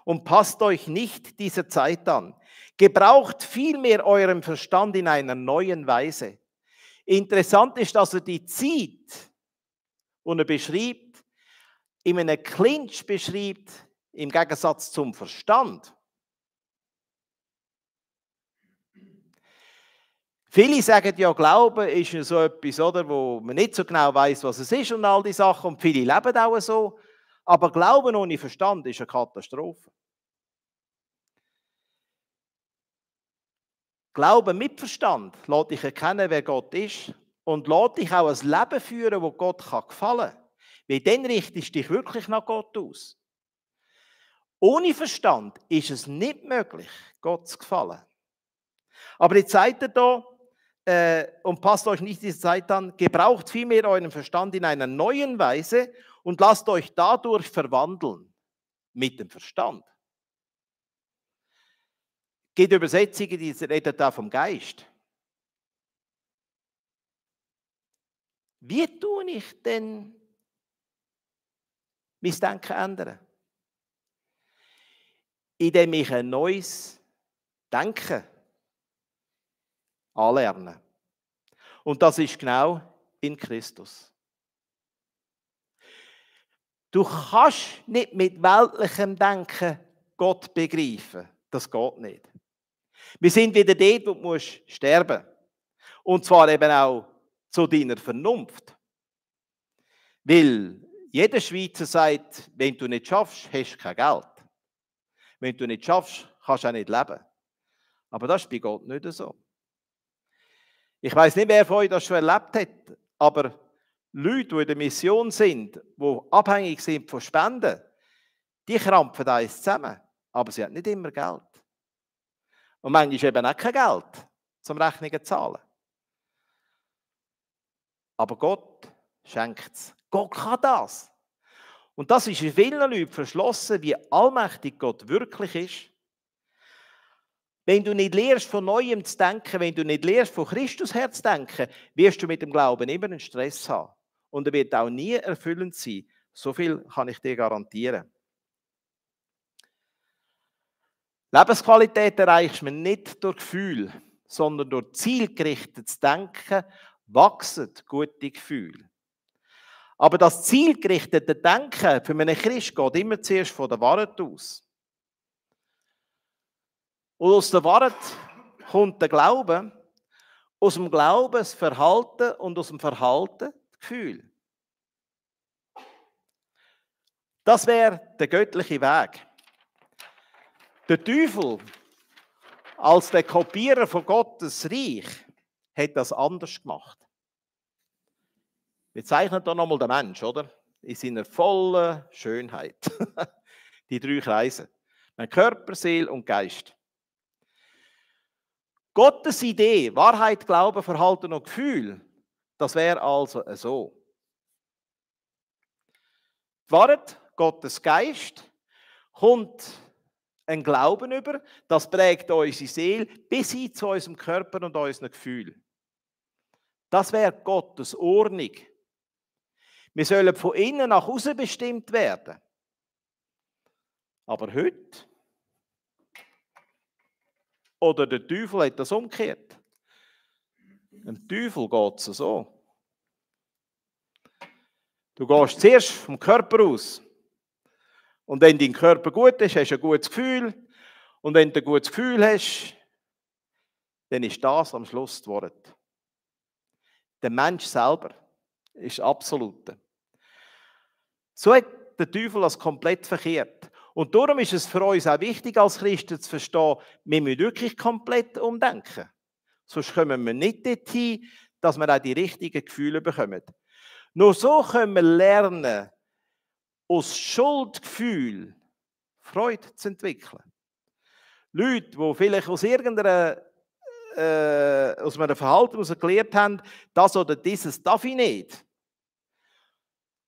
Und passt euch nicht dieser Zeit an. Gebraucht vielmehr euren Verstand in einer neuen Weise. Interessant ist, dass er die Zeit, die er beschreibt, in einem Clinch beschreibt, im Gegensatz zum Verstand. Viele sagen ja, Glauben ist ja so etwas, oder, wo man nicht so genau weiß, was es ist und all die Sachen. Und viele leben auch so. Aber Glauben ohne Verstand ist eine Katastrophe. Glauben mit Verstand lässt dich erkennen, wer Gott ist und lässt dich auch ein Leben führen, das Gott gefallen kann. Weil dann richtest du dich wirklich nach Gott aus. Ohne Verstand ist es nicht möglich, Gott zu gefallen. Aber jetzt sagt er da, und passt euch nicht diese Zeit an, gebraucht vielmehr euren Verstand in einer neuen Weise und lasst euch dadurch verwandeln. Mit dem Verstand. Es gibt Übersetzungen, die reden da vom Geist. Wie tue ich denn mein Denken ändern? Indem ich ein neues Denken anlerne. Und das ist genau in Christus. Du kannst nicht mit weltlichem Denken Gott begreifen. Das geht nicht. Wir sind wieder dort, wo du sterben musst. Und zwar eben auch zu deiner Vernunft. Weil jeder Schweizer sagt, wenn du nicht schaffst, hast du kein Geld. Wenn du nicht schaffst, kannst du auch nicht leben. Aber das ist bei Gott nicht so. Ich weiß nicht, wer von euch das schon erlebt hat, aber Leute, die in der Mission sind, die abhängig sind von Spenden, die krampfen eins zusammen. Aber sie haben nicht immer Geld. Und manchmal eben auch kein Geld, zum Rechnungen zu zahlen. Aber Gott schenkt es. Gott kann das. Und das ist in vielen Leuten verschlossen, wie allmächtig Gott wirklich ist. Wenn du nicht lernst, von Neuem zu denken, wenn du nicht lernst, von Christus her zu denken, wirst du mit dem Glauben immer einen Stress haben. Und er wird auch nie erfüllend sein. So viel kann ich dir garantieren. Lebensqualität erreichst du nicht durch Gefühl, sondern durch zielgerichtetes Denken wachsen gute Gefühle. Aber das zielgerichtete Denken für einen Christ geht immer zuerst von der Wahrheit aus. Und aus der Wahrheit kommt der Glaube, aus dem Glauben das Verhalten und aus dem Verhalten das Gefühl. Das wäre der göttliche Weg. Der Teufel, als der Kopierer von Gottes Reich, hat das anders gemacht. Wir zeichnen hier nochmal den Mensch, oder? In seiner vollen Schönheit. Die 3 Kreise. Körper, Seele und Geist. Gottes Idee, Wahrheit, Glaube, Verhalten und Gefühl, das wäre also so. Die Wahrheit, Gottes Geist, kommt ein Glauben über, das prägt unsere Seele bis hin zu unserem Körper und unseren Gefühlen. Das wäre Gottes Ordnung. Wir sollen von innen nach außen bestimmt werden. Aber heute, oder der Teufel hat das umgekehrt. Dem Teufel geht es so. Du gehst zuerst vom Körper aus. Und wenn dein Körper gut ist, hast du ein gutes Gefühl. Und wenn du ein gutes Gefühl hast, dann ist das am Schluss das Wort. Der Mensch selber ist absolut. So hat der Teufel das komplett verkehrt. Und darum ist es für uns auch wichtig, als Christen zu verstehen, wir müssen wirklich komplett umdenken. Sonst kommen wir nicht dorthin, dass wir auch die richtigen Gefühle bekommen. Nur so können wir lernen, aus Schuldgefühl Freude zu entwickeln. Leute, die vielleicht aus irgendeiner aus einem Verhalten heraus gelernt haben, das oder dieses darf ich nicht.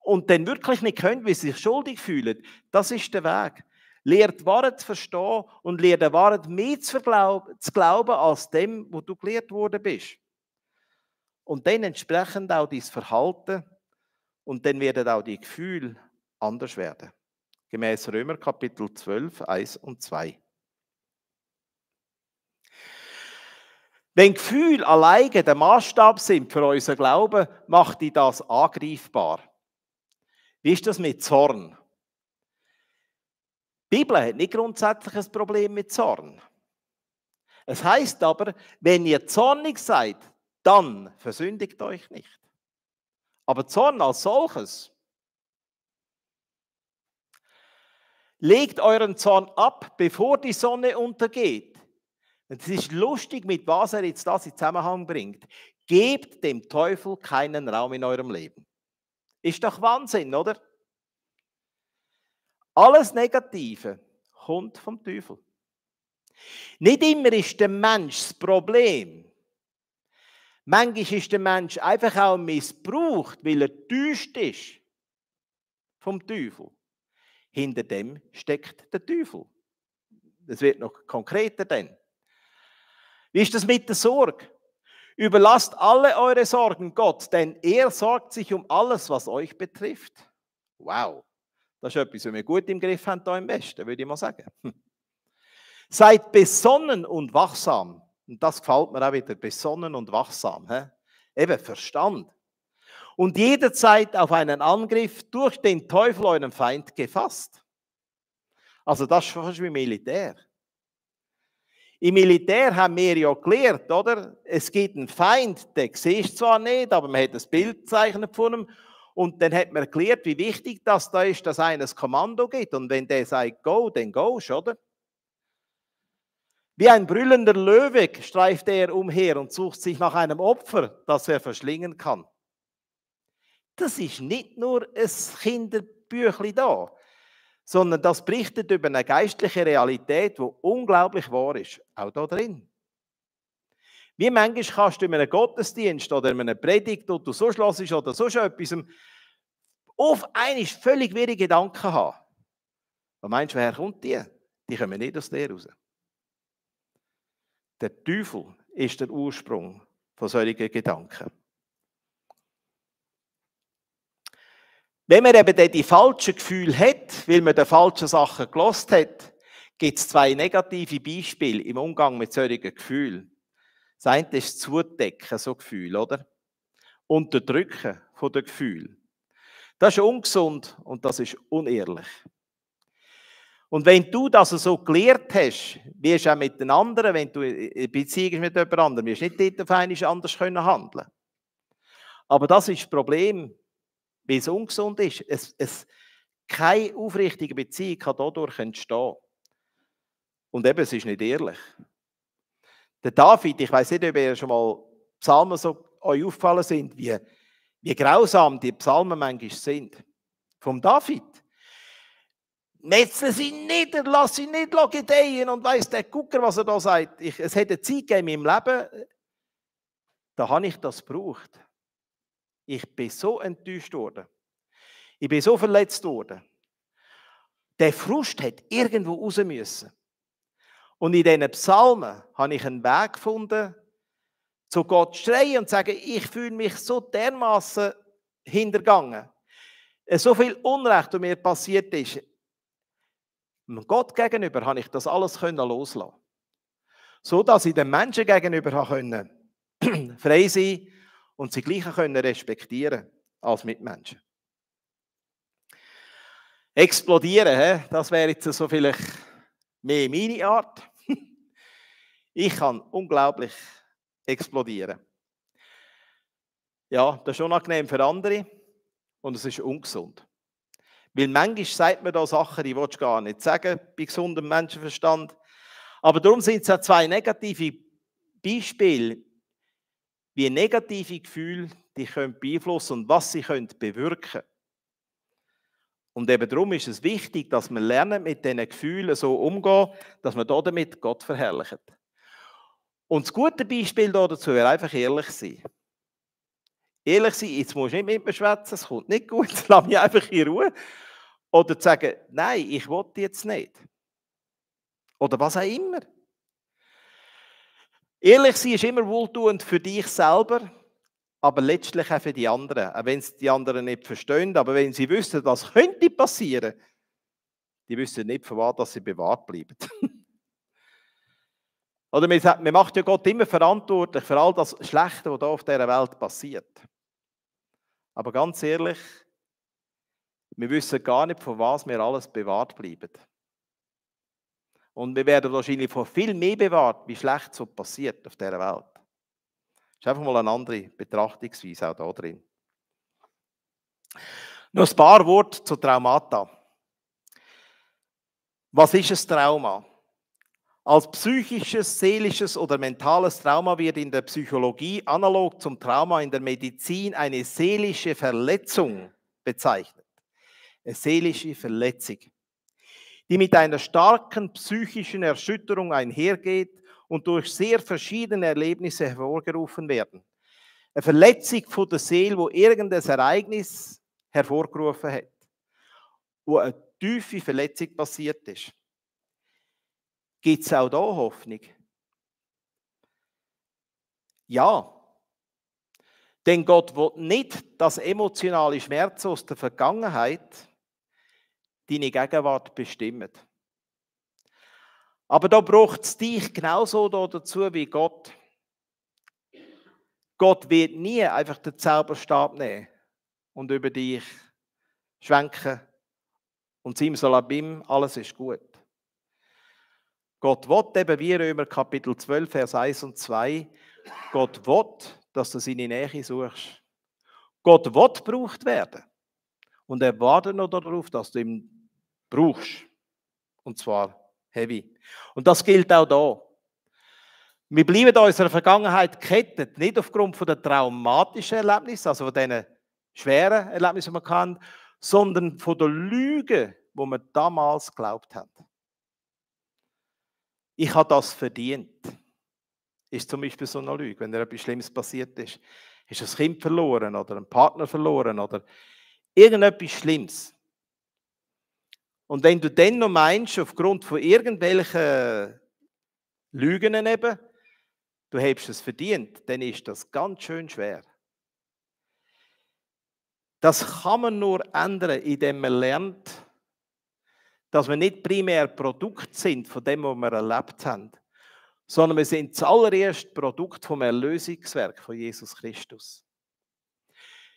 Und dann wirklich nicht können, wie sie sich schuldig fühlen, das ist der Weg. Lehrt die Wahrheit zu verstehen und lehrt der Wahrheit mehr zu glauben als dem, wo du gelehrt worden bist. Und dann entsprechend auch dein Verhalten und dann werden auch die Gefühle anders werden. Gemäß Römer Kapitel 12, 1 und 2. Wenn Gefühle alleine der Maßstab sind für unseren Glauben, macht die das angreifbar. Wie ist das mit Zorn? Die Bibel hat nicht grundsätzlich ein Problem mit Zorn. Es heißt aber, wenn ihr zornig seid, dann versündigt euch nicht. Aber Zorn als solches, legt euren Zorn ab, bevor die Sonne untergeht. Es ist lustig, mit was er jetzt das in Zusammenhang bringt. Gebt dem Teufel keinen Raum in eurem Leben. Ist doch Wahnsinn, oder? Alles Negative kommt vom Teufel. Nicht immer ist der Mensch das Problem. Manchmal ist der Mensch einfach auch missbraucht, weil er täuscht ist vom Teufel. Hinter dem steckt der Teufel. Das wird noch konkreter dann. Wie ist das mit der Sorge? Überlasst alle eure Sorgen Gott, denn er sorgt sich um alles, was euch betrifft. Wow, das ist etwas, was wir gut im Griff haben hier im Westen, würde ich mal sagen. Seid besonnen und wachsam. Und das gefällt mir auch wieder, besonnen und wachsam. Eben Verstand. Und jederzeit auf einen Angriff durch den Teufel, euren Feind, gefasst. Also das ist fast wie Militär. Im Militär haben wir ja gelernt, oder? Es gibt einen Feind, den siehst du zwar nicht, aber man hat ein Bild gezeichnet von ihm. Und dann hat man gelernt, wie wichtig das da ist, dass einer ein Kommando gibt. Und wenn der sagt, go, dann gehst du, oder? Wie ein brüllender Löwe streift er umher und sucht sich nach einem Opfer, das er verschlingen kann. Das ist nicht nur ein Kinderbüchlein da, sondern das berichtet über eine geistliche Realität, die unglaublich wahr ist, auch da drin. Wie manchmal kannst du in einem Gottesdienst oder in einer Predigt, wo du so schlossest oder so etwas, auf einmal völlig wirre Gedanken haben. Und meinst du, woher kommt die? Die kommen nicht aus dir raus. Der Teufel ist der Ursprung von solchen Gedanken. Wenn man eben die falschen Gefühle hat, weil man die falschen Sachen gelost hat, gibt es 2 negative Beispiele im Umgang mit solchen Gefühlen. Das eine ist das Zudecken, so Gefühle, oder? Unterdrücken von den Gefühlen. Das ist ungesund und das ist unehrlich. Und wenn du das so gelernt hast, wirst du auch mit den anderen, wenn du in Beziehung mit jemand anderem, wirst du nicht dort auf einmal anders handeln können. Aber das ist das Problem, weil es ungesund ist. Keine aufrichtige Beziehung kann dadurch entstehen. Und eben, es ist nicht ehrlich. Der David, ich weiss nicht, ob ihr schon mal Psalmen so euch aufgefallen sind, wie Wie grausam die Psalmen manchmal sind. Vom David. Metzle sie nieder, lass sie nicht gedeihen und weiss der Gucker, was er da sagt. Es hat eine Zeit gegeben in meinem Leben, da habe ich das gebraucht. Ich bin so enttäuscht worden. Ich bin so verletzt worden. Der Frust hat irgendwo raus müssen. Und in diesen Psalmen habe ich einen Weg gefunden, zu Gott zu schreien und zu sagen, ich fühle mich so dermaßen hintergangen. So viel Unrecht, das mir passiert ist. Gott gegenüber habe ich das alles loslassen. So dass ich den Menschen gegenüber frei sein und sie gleich respektieren als Mitmenschen. Explodieren, das wäre jetzt so vielleicht mehr meine Art. Ich kann unglaublich explodieren. Ja, das ist unangenehm für andere und es ist ungesund. Weil manchmal sagt man da Sachen, die willst du gar nicht sagen, bei gesundem Menschenverstand. Aber darum sind es auch zwei negative Beispiele, wie negative Gefühle dich beeinflussen und was sie bewirken können. Und eben darum ist es wichtig, dass wir lernen, mit diesen Gefühlen so umzugehen, dass wir damit Gott verherrlichen. Und das gute Beispiel dazu wäre einfach ehrlich sein. Ehrlich sein, jetzt musst du nicht mit mir schwätzen, es kommt nicht gut, lass mich einfach in Ruhe. Oder zu sagen, nein, ich will jetzt nicht. Oder was auch immer. Ehrlich sein ist immer wohltuend für dich selber, aber letztlich auch für die anderen. Auch wenn es die anderen nicht verstehen, aber wenn sie wüssten, was könnte passieren, die wüssten nicht, von was sie bewahrt bleiben. Oder man macht ja Gott immer verantwortlich für all das Schlechte, was da auf dieser Welt passiert. Aber ganz ehrlich, wir wissen gar nicht, von was wir alles bewahrt bleiben. Und wir werden wahrscheinlich von viel mehr bewahrt, wie schlecht so passiert auf dieser Welt. Das ist einfach mal eine andere Betrachtungsweise auch da drin. Noch ein paar Worte zu Traumata. Was ist ein Trauma? Als psychisches, seelisches oder mentales Trauma wird in der Psychologie analog zum Trauma in der Medizin eine seelische Verletzung bezeichnet. Eine seelische Verletzung, die mit einer starken psychischen Erschütterung einhergeht und durch sehr verschiedene Erlebnisse hervorgerufen werden. Eine Verletzung von der Seele, wo irgendein Ereignis hervorgerufen hat, wo eine tiefe Verletzung passiert ist. Gibt es auch da Hoffnung? Ja. Denn Gott will nicht, dass emotionale Schmerzen aus der Vergangenheit deine Gegenwart bestimmen. Aber da braucht es dich genauso dazu wie Gott. Gott wird nie einfach den Zauberstab nehmen und über dich schwenken und simsalabim, alles ist gut. Gott will eben, wie Römer Kapitel 12, Vers 1 und 2, Gott will, dass du seine Nähe suchst. Gott will gebraucht werden. Und er wartet noch darauf, dass du ihn brauchst. Und zwar heavy. Und das gilt auch da. Wir bleiben in unserer Vergangenheit gekettet, nicht aufgrund von den traumatischen Erlebnissen, also von diesen schweren Erlebnissen, die wir hatten, sondern von den Lügen, die wir damals geglaubt haben. Ich habe das verdient. Ist zum Beispiel so eine Lüge, wenn dir etwas Schlimmes passiert ist. Hast du ein Kind verloren oder einen Partner verloren oder irgendetwas Schlimmes. Und wenn du dann noch meinst, aufgrund von irgendwelchen Lügen eben, du hättest es verdient, dann ist das ganz schön schwer. Das kann man nur ändern, indem man lernt, dass wir nicht primär Produkt sind von dem, was wir erlebt haben, sondern wir sind zuallererst Produkt vom Erlösungswerk von Jesus Christus.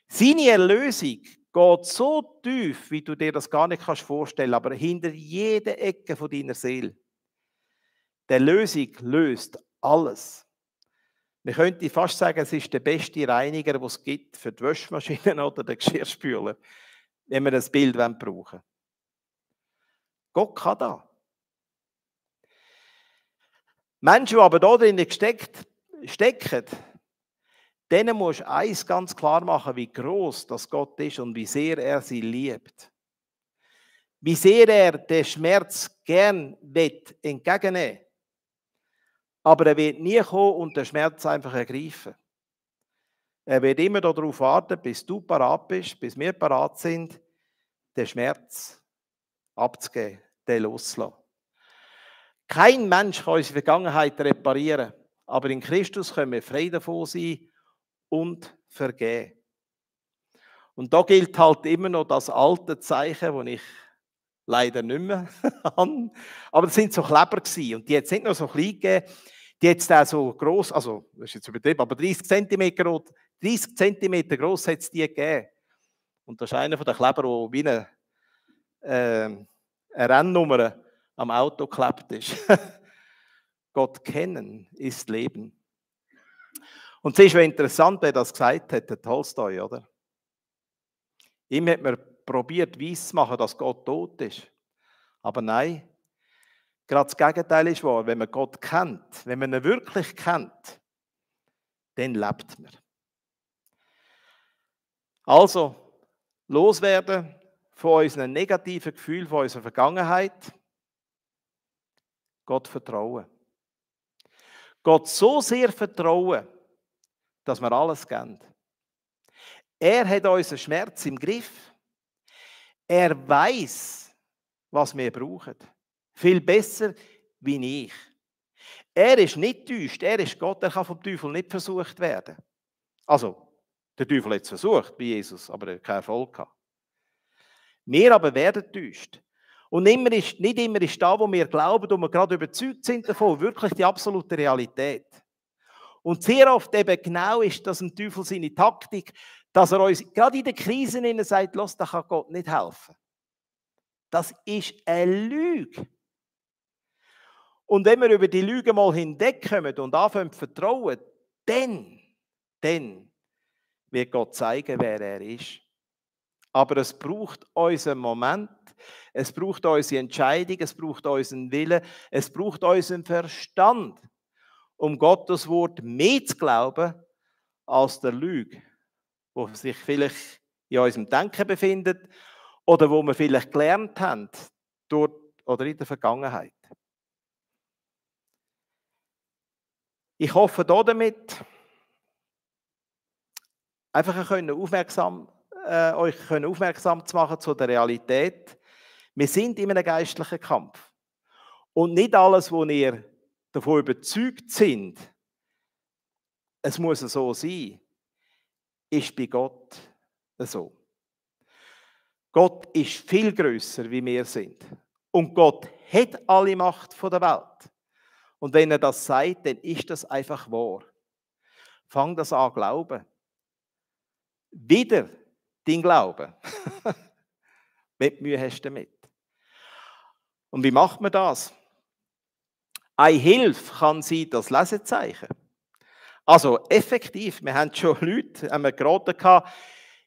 Seine Erlösung geht so tief, wie du dir das gar nicht vorstellen kannst, aber hinter jeder Ecke von deiner Seele. Die Erlösung löst alles. Man könnte fast sagen, es ist der beste Reiniger, den es gibt für die Waschmaschine oder den Geschirrspüler, wenn wir das Bild brauchen wollen. Gott kann das. Menschen, die aber da drin stecken, denen musst du eins ganz klar machen, wie groß das Gott ist und wie sehr er sie liebt. Wie sehr er den Schmerz gern entgegennehmen will. Aber er wird nie kommen und den Schmerz einfach ergreifen. Er wird immer darauf warten, bis du parat bist, bis wir parat sind, den Schmerz abzugeben, den loszulassen. Kein Mensch kann unsere Vergangenheit reparieren, aber in Christus können wir frei davon sein und vergeben. Und da gilt halt immer noch das alte Zeichen, das ich leider nicht mehr habe. Aber das sind so Kleber gewesen. Und die hat es nicht nur so klein gegeben, die hat es auch so gross, also das ist jetzt übertrieben, aber 30 cm gross hat es die gegeben. Und das ist einer von den Kleber, der wie eine Rennnummer am Auto geklebt ist. Gott kennen ist Leben. Und es ist interessant, wer das gesagt hat, der Tolstoi, oder? Ihm hat man probiert, weiss zu machen, dass Gott tot ist. Aber nein, gerade das Gegenteil ist wahr. Wenn man Gott kennt, wenn man ihn wirklich kennt, dann lebt man. Also, loswerden von unseren negativen Gefühlen, von unserer Vergangenheit, Gott vertrauen. Gott so sehr vertrauen, dass wir alles geben. Er hat unseren Schmerz im Griff. Er weiß, was wir brauchen. Viel besser wie ich. Er ist nicht täuscht, er ist Gott, er kann vom Teufel nicht versucht werden. Also, der Teufel hat es versucht bei Jesus, aber er hat keinen Erfolg gehabt. Wir aber werden täuscht. Und nicht immer ist da, wo wir glauben und wir gerade überzeugt sind davon, wirklich die absolute Realität. Und sehr oft eben genau ist das ein Teufel seine Taktik, dass er uns gerade in den Krisen sagt, los, da kann Gott nicht helfen. Das ist eine Lüge. Und wenn wir über die Lüge mal hinwegkommen und anfangen zu vertrauen, dann wird Gott zeigen, wer er ist. Aber es braucht unseren Moment, es braucht unsere Entscheidung, es braucht unseren Willen, es braucht unseren Verstand, um Gottes Wort mehr zu glauben als der Lüge, wo sich vielleicht in unserem Denken befindet oder wo wir vielleicht gelernt haben dort oder in der Vergangenheit. Ich hoffe damit, einfach euch aufmerksam zu machen zu der Realität. Wir sind in einem geistlichen Kampf. Und nicht alles, wo ihr davon überzeugt sind, es muss so sein, ist bei Gott so. Gott ist viel grösser, wie wir sind. Und Gott hat alle Macht der Welt. Und wenn er das sagt, dann ist das einfach wahr. Fang das an glauben. Wieder dein Glauben. Wenn du Mühe hast damit. Und wie macht man das? Eine Hilfe kann sein das Lesezeichen. Also effektiv, wir haben schon Leute geraten,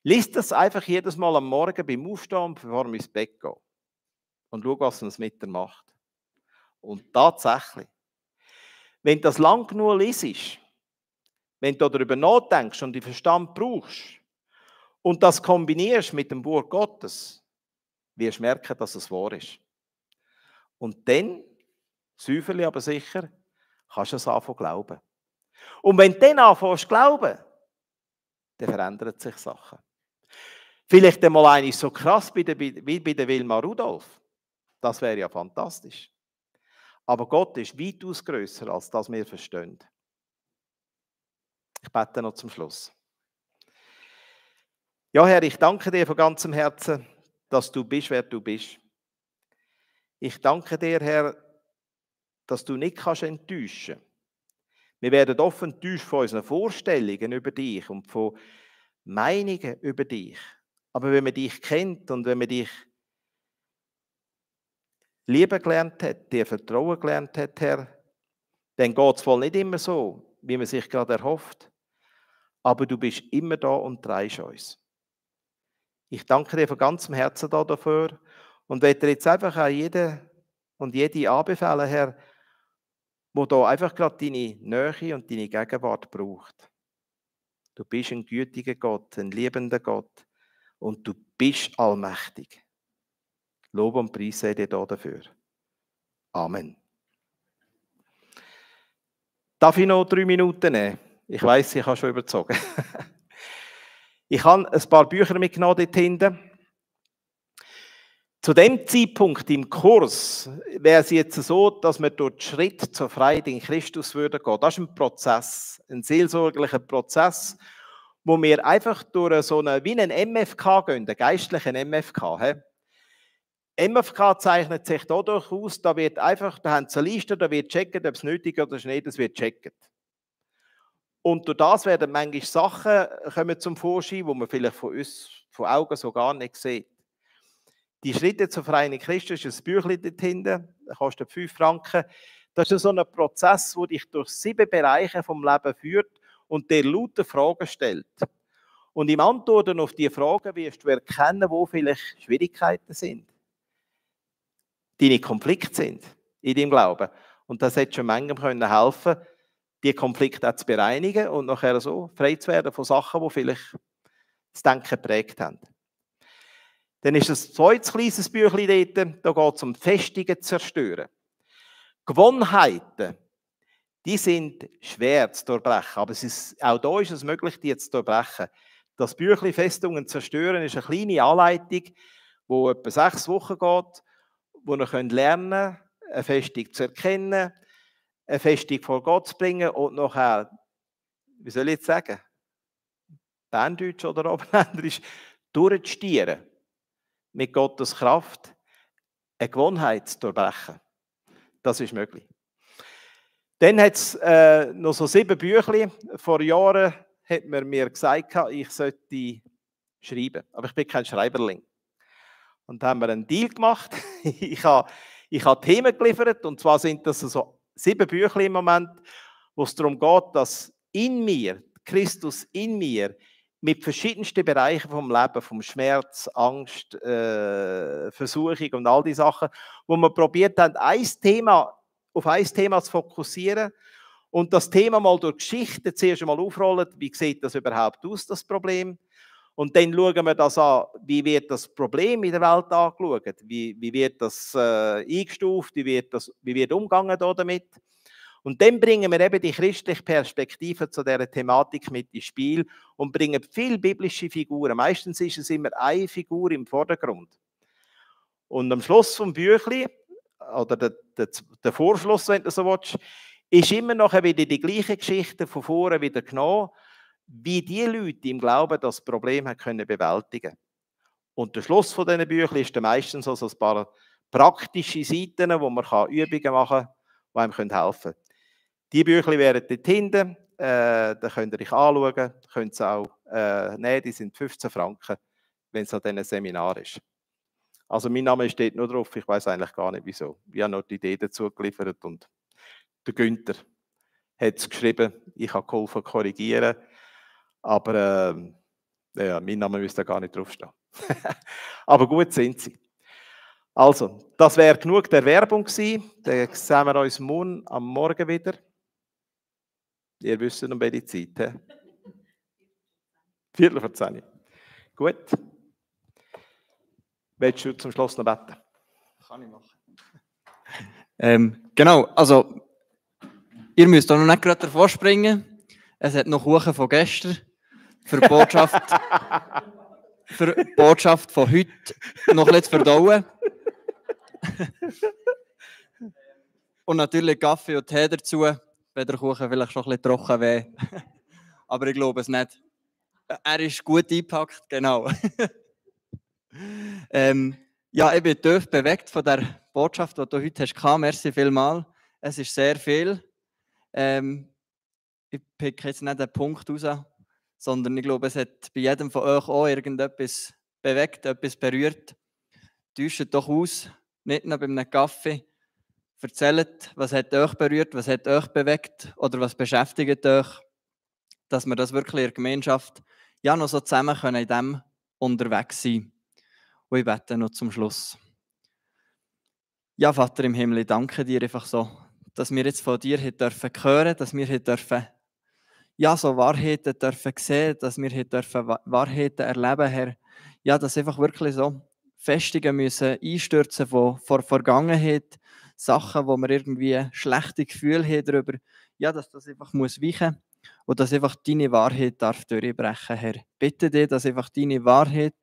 liest das einfach jedes Mal am Morgen beim Aufstehen, bevor wir ins Bett gehen. Und schau, was es mit dir macht. Und tatsächlich, wenn du das lang genug liest, wenn du darüber nachdenkst und den Verstand brauchst und das kombinierst mit dem Wort Gottes, wirst du merken, dass es wahr ist. Und dann, säuferlich aber sicher, kannst du es anfangen glauben. Und wenn du dann anfängst zu glauben, dann verändern sich Sachen. Vielleicht einmal eines so krass wie bei der Wilma Rudolph. Das wäre ja fantastisch. Aber Gott ist weitaus grösser, als das wir verstehen. Ich bete noch zum Schluss. Ja, Herr, ich danke dir von ganzem Herzen, dass du bist, wer du bist. Ich danke dir, Herr, dass du nicht enttäuschen kannst. Wir werden oft enttäuscht von unseren Vorstellungen über dich und von Meinungen über dich. Aber wenn man dich kennt und wenn man dich lieben gelernt hat, dir Vertrauen gelernt hat, Herr, dann geht es wohl nicht immer so, wie man sich gerade erhofft. Aber du bist immer da und trägst uns. Ich danke dir von ganzem Herzen dafür und werde dir jetzt einfach an jeden und jede anbefehlen, Herr, wo da einfach gerade deine Nähe und deine Gegenwart braucht. Du bist ein gütiger Gott, ein liebender Gott und du bist allmächtig. Lob und Preis sei dir dafür. Amen. Darf ich noch 3 Minuten nehmen? Ich weiss, ich habe schon überzogen. Ich habe ein paar Bücher mitgenommen dort hinten. Zu dem Zeitpunkt im Kurs wäre es jetzt so, dass wir durch den Schritt zur Freiheit in Christus würden gehen. Das ist ein Prozess, ein seelsorglicher Prozess, wo wir einfach durch so eine, wie einen MFK gehen, einen geistlichen MFK. He? MFK zeichnet sich dadurch aus, da haben sie eine Liste, da wird checken, ob es nötig ist oder nicht, das wird checken. Und durch das werden manchmal Sachen kommen zum Vorschein, die man vielleicht von uns, von Augen so gar nicht sieht. Die Schritte zur Freiheit in Christus ist ein Büchlein dort hinten, das kostet 5 Franken. Das ist so ein Prozess, der dich durch 7 Bereiche vom Leben führt und dir lauter Fragen stellt. Und im Antworten auf diese Fragen wirst du erkennen, wo vielleicht Schwierigkeiten sind, deine Konflikte sind in deinem Glauben. Und das hätte schon manchem helfen können, die Konflikte auch zu bereinigen und nachher so frei zu werden von Sachen, die vielleicht das Denken geprägt haben. Dann ist ein zweites kleines Büchlein dort, da geht es um Festungen zerstören. Gewohnheiten, die sind schwer zu durchbrechen, aber auch da ist es möglich, die zu durchbrechen. Das Büchlein Festungen zerstören ist eine kleine Anleitung, die etwa 6 Wochen geht, wo ihr lernen könnt, eine Festung zu erkennen, eine Festung vor Gott zu bringen und nachher, wie soll ich jetzt sagen, Berndeutsch oder Oberländisch, durchzustieren. Mit Gottes Kraft eine Gewohnheit zu durchbrechen. Das ist möglich. Dann hat es noch so 7 Büchlein. Vor Jahren hat man mir gesagt, ich sollte schreiben. Aber ich bin kein Schreiberling. Und da haben wir einen Deal gemacht. Ich habe Themen geliefert. Und zwar sind das so 7 Büchlein im Moment, wo es darum geht, dass in mir, Christus in mir, mit verschiedensten Bereichen vom Leben, vom Schmerz, Angst, Versuchung und all die Sachen, wo wir probiert haben, auf ein Thema zu fokussieren und das Thema mal durch Geschichte zuerst einmal aufrollen, wie sieht das überhaupt aus, das Problem, und dann schauen wir das an, wie wird das Problem in der Welt angeschaut, wie wird das eingestuft, wie wird umgegangen damit. Und dann bringen wir eben die christliche Perspektive zu dieser Thematik mit ins Spiel und bringen viele biblische Figuren. Meistens ist es immer eine Figur im Vordergrund. Und am Schluss vom Büchlein, oder der Vorschluss, wenn du so willst, ist immer noch wieder die gleiche Geschichte von vorne wieder genommen, wie die Leute im Glauben das Problem können bewältigen. Und der Schluss von diesen Büchlein ist dann meistens so ein paar praktische Seiten, wo man Übungen machen kann, die einem helfen können. Die Bücher wären dort hinten, da könnt ihr euch anschauen, könnt ihr auch nehmen, die sind 15 Franken, wenn es an diesem Seminar ist. Also mein Name steht nur drauf, ich weiß eigentlich gar nicht wieso. Ich habe noch die Idee dazu geliefert und der Günther hat es geschrieben, ich habe geholfen korrigieren, aber ja, mein Name müsste gar nicht draufstehen. Aber gut sind sie. Also, das wäre genug der Werbung gewesen. Dann sehen wir uns am Morgen wieder. Ihr wisst um welche Zeit, he? 9:45. Gut. Willst du zum Schluss noch beten? Kann ich machen. Genau, also ihr müsst auch noch nicht gerade davor springen. Es hat noch Kuchen von gestern für die Botschaft von heute noch etwas zu verdauen. Und natürlich Kaffee und Tee dazu, wenn der Kuchen vielleicht schon ein bisschen trocken wäre. Aber ich glaube es nicht. Er ist gut eingepackt, genau. Ja, ich bin tief bewegt von der Botschaft, die du heute hast. Merci vielmals. Es ist sehr viel. Ich picke jetzt nicht den Punkt raus, sondern ich glaube, es hat bei jedem von euch auch irgendetwas bewegt, etwas berührt. Täuscht doch aus, nicht nur bei einem Kaffee. Erzählt, was hat euch berührt, was hat euch bewegt oder was beschäftigt euch, dass wir das wirklich in der Gemeinschaft ja noch so zusammen können in dem unterwegs sein. Und ich bete noch zum Schluss. Ja, Vater im Himmel, ich danke dir einfach so, dass wir jetzt von dir hören dürfen, dass wir dürfen ja, so Wahrheiten dürfen sehen, dass wir hier dürfen Wahrheiten erleben, Herr. Ja, dass einfach wirklich so Festungen müssen einstürzen von vor Vergangenheit, Sachen, wo wir irgendwie schlechte Gefühle haben darüber, ja, dass das einfach muss weichen und dass einfach deine Wahrheit darf durchbrechen, Herr. Bitte dich, dass einfach deine Wahrheit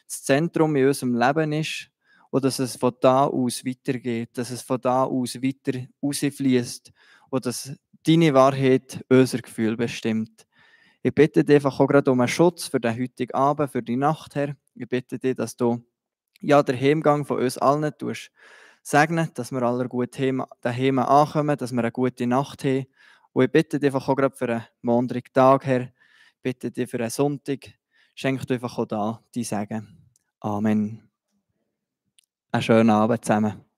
das Zentrum in unserem Leben ist und dass es von da aus weitergeht, dass es von da aus weiter rausfließt und dass deine Wahrheit unser Gefühl bestimmt. Ich bitte dich einfach auch gerade um einen Schutz für den heutigen Abend, für die Nacht, Herr. Ich bitte dich, dass du ja, den Heimgang von uns allen tust segnen, dass wir alle gut daheim ankommen, dass wir eine gute Nacht haben. Und ich bitte dich einfach auch gerade für einen Montag, Herr. Ich bitte dich für einen Sonntag. Schenk dir einfach auch da die Segen. Amen. Einen schönen Abend zusammen.